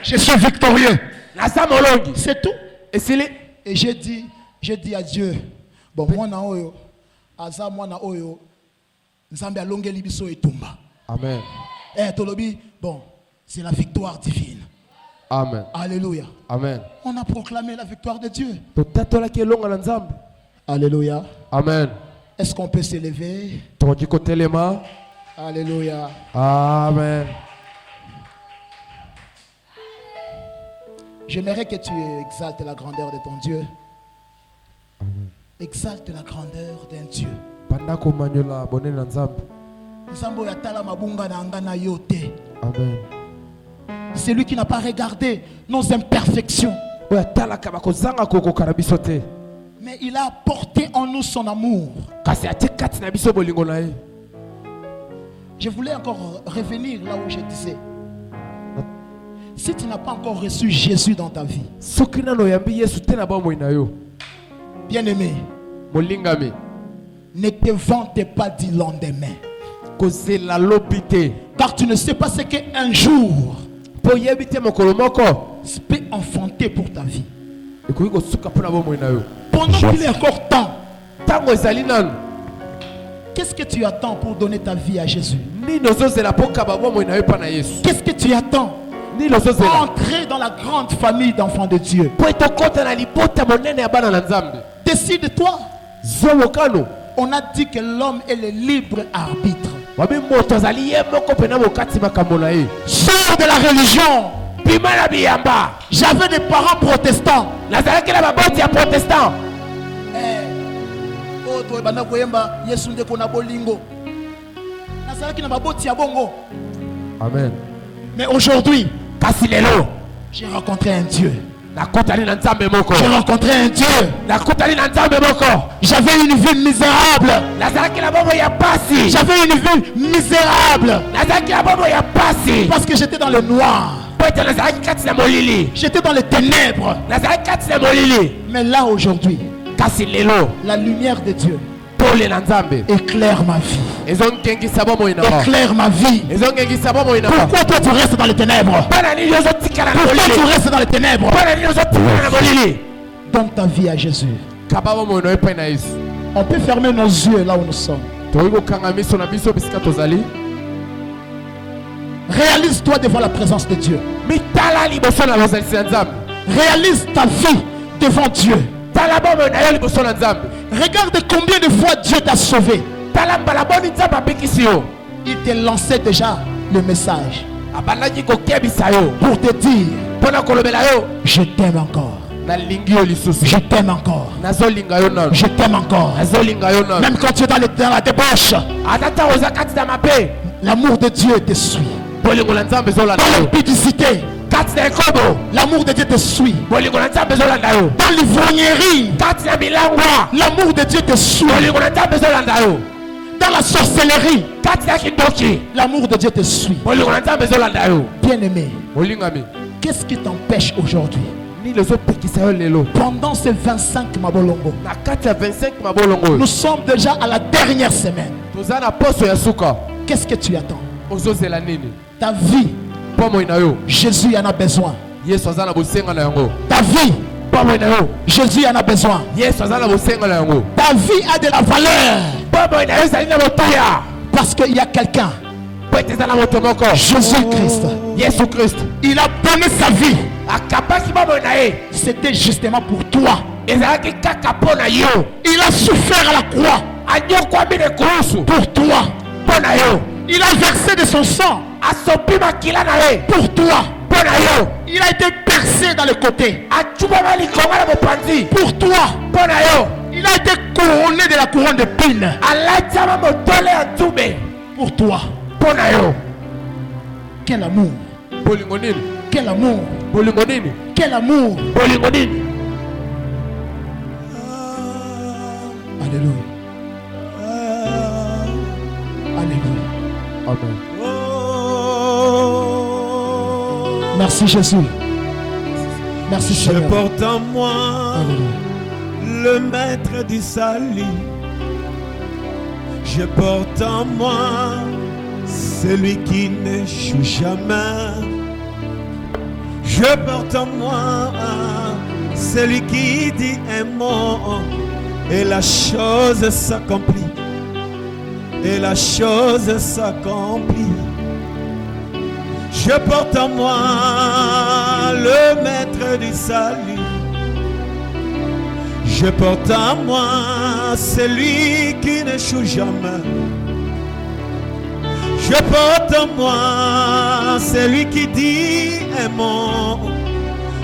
Je suis victorieux. C'est tout. Et j'ai dit à Dieu, bon, moi na oyo, aza moi na oyo, nzambe alongeli biso etumba.
Amen.
Tolobi, bon, c'est la victoire divine.
Amen.
Alléluia.
Amen.
On a proclamé la victoire de Dieu. Alléluia.
Amen.
Est-ce qu'on peut s'élever? Alléluia.
Amen.
J'aimerais que tu exaltes la grandeur de ton Dieu. Amen. Exalte la grandeur d'un Dieu.
Amen.
C'est lui qui n'a pas regardé nos imperfections. Mais il a apporté en nous son amour. Je voulais encore revenir là où je disais. Si tu n'as pas encore reçu Jésus dans ta vie, bien-aimé, ne te vante pas du lendemain. Car tu ne sais pas ce qu'un jour peut enfanter pour ta vie. Pendant qu'il est encore temps, qu'est-ce que tu attends pour donner ta vie à Jésus? Qu'est-ce que tu attends pour entrer dans la grande famille d'enfants de Dieu? Décide-toi. On a dit que l'homme est le libre arbitre. Sors de la religion. J'avais des parents protestants.
Amen.
Mais aujourd'hui, j'ai rencontré un Dieu. J'ai rencontré un Dieu. J'avais une vie misérable. J'avais une vie misérable. Parce que j'étais dans le noir. J'étais dans les ténèbres. Mais là aujourd'hui, la lumière de Dieu éclaire ma vie. Éclaire ma vie. Pourquoi toi tu restes dans les ténèbres? Pourquoi tu restes dans les ténèbres? Donne ta vie à Jésus. On peut fermer nos yeux là où nous sommes. Réalise-toi devant la présence de Dieu. Réalise ta vie devant Dieu. Regarde combien de fois Dieu t'a sauvé. Il t'a lancé déjà le message pour te dire: je t'aime encore. Je t'aime encore. Je t'aime encore. Même quand tu es dans la débauche, l'amour de Dieu te suit. Dans l'impudicité, l'amour de Dieu te suit. Dans l'ivrognerie, l'amour de Dieu te suit. Dans la sorcellerie, l'amour de Dieu te suit. Bien-aimé, qu'est-ce qui t'empêche aujourd'hui? Pendant ces 25 Mabolongo, nous sommes déjà à la dernière semaine. Qu'est-ce que tu attends? Ta vie, Jésus en a besoin. Ta vie, Jésus en a besoin. Ta vie a de la valeur. Parce qu'il y a quelqu'un, Jésus-Christ, il a donné sa vie. C'était justement pour toi. Il a souffert à la croix pour toi. Il a versé de son sang pour toi. Il a été percé dans le côté pour toi. Il a été couronné de la couronne d'épines pour toi. Quel amour! Quel amour! Quel amour! Alléluia. Alléluia.
Amen.
Merci Jésus. Merci
Je
Seigneur.
porte en moi
Alléluia.
le maître du salut. Je porte en moi celui qui n'échoue jamais. Je porte en moi celui qui dit un mot et la chose s'accomplit. Et la chose s'accomplit. Je porte en moi le maître du salut. Je porte en moi celui qui n'échoue jamais. Je porte en moi celui qui dit un mot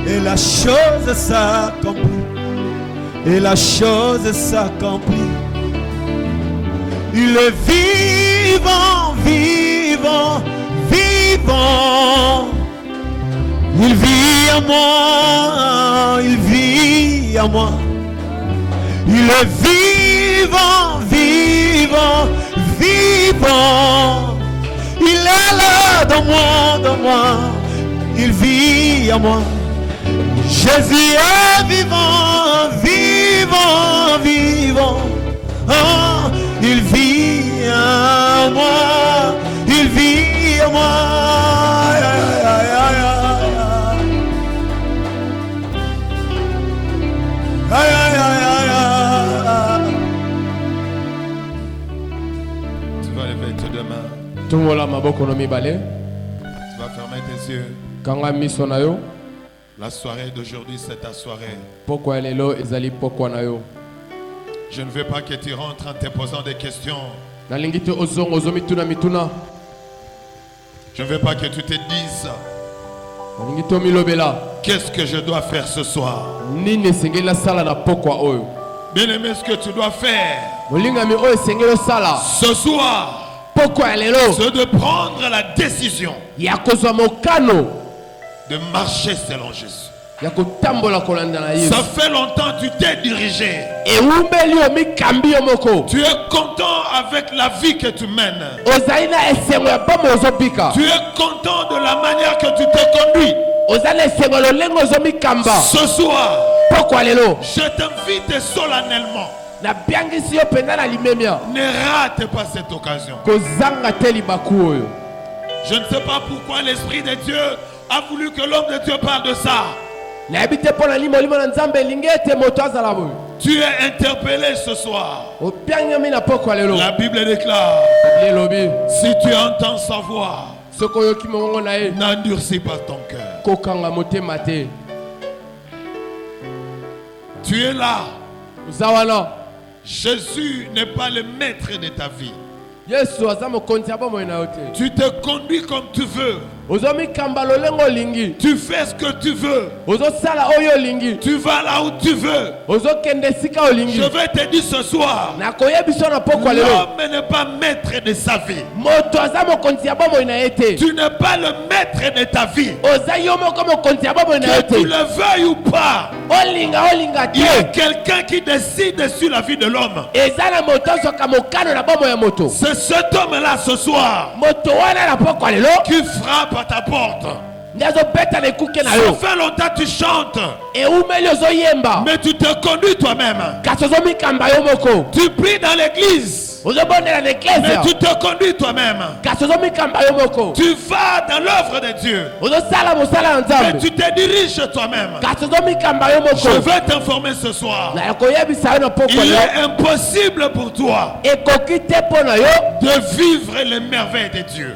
et la chose s'accomplit. Et la chose s'accomplit. Il est vivant, vivant, vivant. Il vit en moi, il vit en moi. Il est vivant, vivant, vivant. Il est là dans moi, il vit en moi. Jésus est vivant, vivant, vivant. Oh, il vit en moi, il vit en moi.
Tu vas lever tes deux mains.
Tu vas
fermer tes yeux. La soirée d'aujourd'hui, c'est ta soirée. Je ne veux pas que tu rentres en te posant des questions. Je ne veux pas que tu te dises qu'est-ce que je dois faire ce soir. Bien-aimé, ce que tu dois faire ce soir, c'est de prendre la décision de marcher selon Jésus. Ça fait longtemps que tu t'es dirigé.
Et
Tu es content avec la vie que tu mènes. Tu es content de la manière que tu t'es conduit. Ce soir, je t'invite solennellement. Ne rate pas cette occasion. Je ne sais pas pourquoi l'Esprit de Dieu a voulu que l'homme de Dieu parle de ça. Tu es interpellé ce soir. La Bible déclare, si tu entends sa voix, n'endurcis pas ton cœur. Tu es là. Jésus n'est pas le maître de ta vie. Tu te conduis comme tu veux. Tu fais ce que tu veux. Tu vas là où tu veux. Je vais te dire ce soir, l'homme n'est pas maître de sa vie. Tu n'es pas le maître de ta vie. Que tu le veuilles ou pas, il y a quelqu'un qui décide sur la vie de l'homme. C'est cet homme-là ce soir qui frappe à ta porte. Ça fait longtemps que tu chantes, mais tu te conduis toi-même. Tu pries dans l'église, mais tu te conduis toi-même. Tu vas dans l'œuvre de Dieu, mais tu te diriges toi-même. Je vais t'informer ce soir, il est impossible pour toi de vivre les merveilles de Dieu.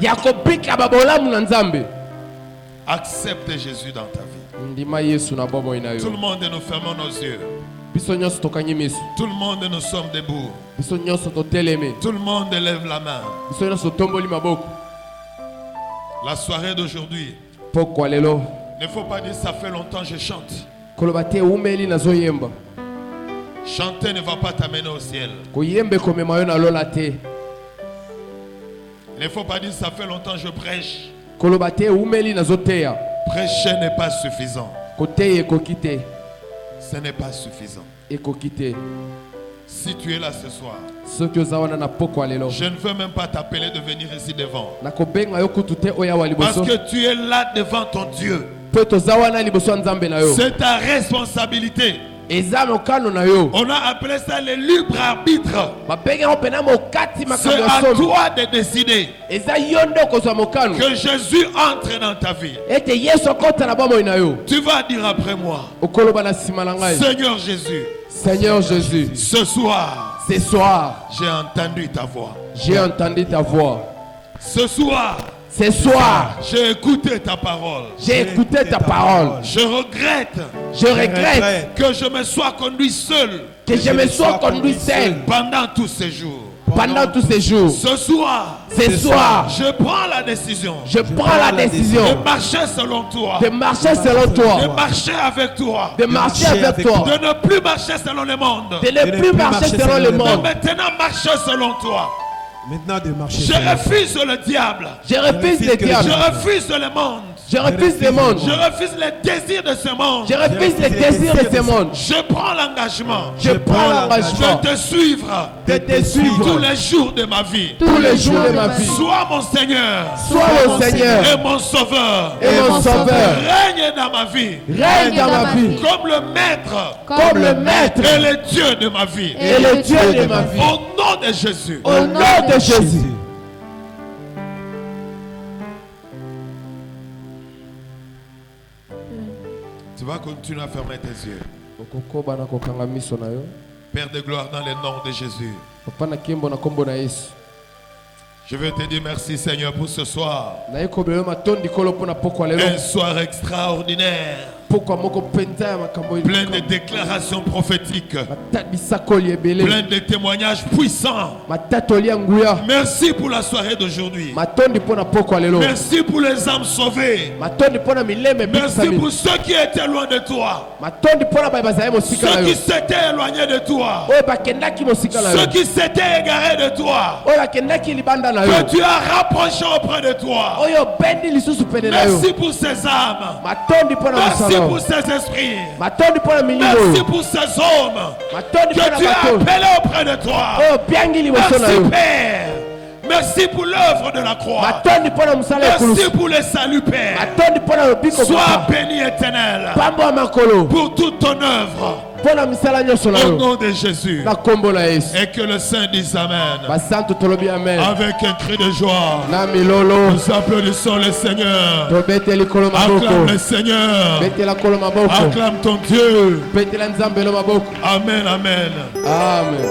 Accepte Jésus dans ta vie. Tout le monde, nous fermons nos yeux. Tout le monde, nous sommes debout. Tout le monde lève la main. La soirée d'aujourd'hui, ne faut pas dire ça fait longtemps que je chante. Chanter ne va pas t'amener au ciel. Ne faut pas dire ça fait longtemps que je prêche. Prêcher n'est pas suffisant. Ce n'est pas suffisant. Si tu es là ce soir, je ne veux même pas t'appeler de venir ici devant. Parce que tu es là devant ton Dieu. C'est ta responsabilité. On a appelé ça le libre arbitre. C'est à toi de décider que Jésus entre dans ta vie. Tu vas dire après moi, Seigneur Jésus, ce soir, j'ai entendu ta voix. Ce soir, j'ai écouté ta parole. Je regrette que je me sois conduit seul. Pendant tous ces jours. Ce soir, je prends la décision. De marcher selon toi. De marcher avec toi. De ne plus marcher selon le monde. De maintenant marcher selon toi. Je refuse le diable. Je refuse le monde. Je refuse les désirs de ce monde. Je prends l'engagement. De te suivre. Tous les jours de ma vie. Sois mon Seigneur. Et mon Sauveur. Règne dans ma vie. Comme le maître. Et le Dieu de ma vie. Au nom de Jésus. Tu vas continuer à fermer tes yeux. Père de gloire, dans le nom de Jésus, je veux te dire merci Seigneur pour ce soir. Un soir extraordinaire. Plein de déclarations prophétiques. Plein de témoignages puissants. Merci pour la soirée d'aujourd'hui. Merci pour les âmes sauvées. Merci pour ceux qui étaient loin de toi. Ceux qui s'étaient éloignés de toi. Ceux qui s'étaient égarés de toi. Que tu as rapproché auprès de toi. Merci pour ces âmes. Merci pour ces esprits.
Matondi pona minyimo.
Merci pour ces hommes
Matondi
que
pona
tu as
bato.
appelés auprès de toi.
Oh biangi liboso na
Merci
yo.
Père. Merci pour l'œuvre de la croix.
Matondi pona musala ya
Merci
kulusu.
pour le salut, Père.
Matondi pona biko.
Sois béni éternel
Pambo ya makolo.
pour toute ton œuvre.
Pona misala nyonso na
Au
yo.
nom de Jésus.
Na kombo na Yesu.
Et que le Saint dise Amen.
Basantu tolobi amen.
Avec un cri de joie.
Na milolo.
Nous applaudissons le Seigneur.
Tobete likolo maboko.
Acclame le Seigneur.
Bete la kolo maboko.
Acclame ton Dieu.
Bete la nzambe lo maboko.
Amen, amen.
Amen.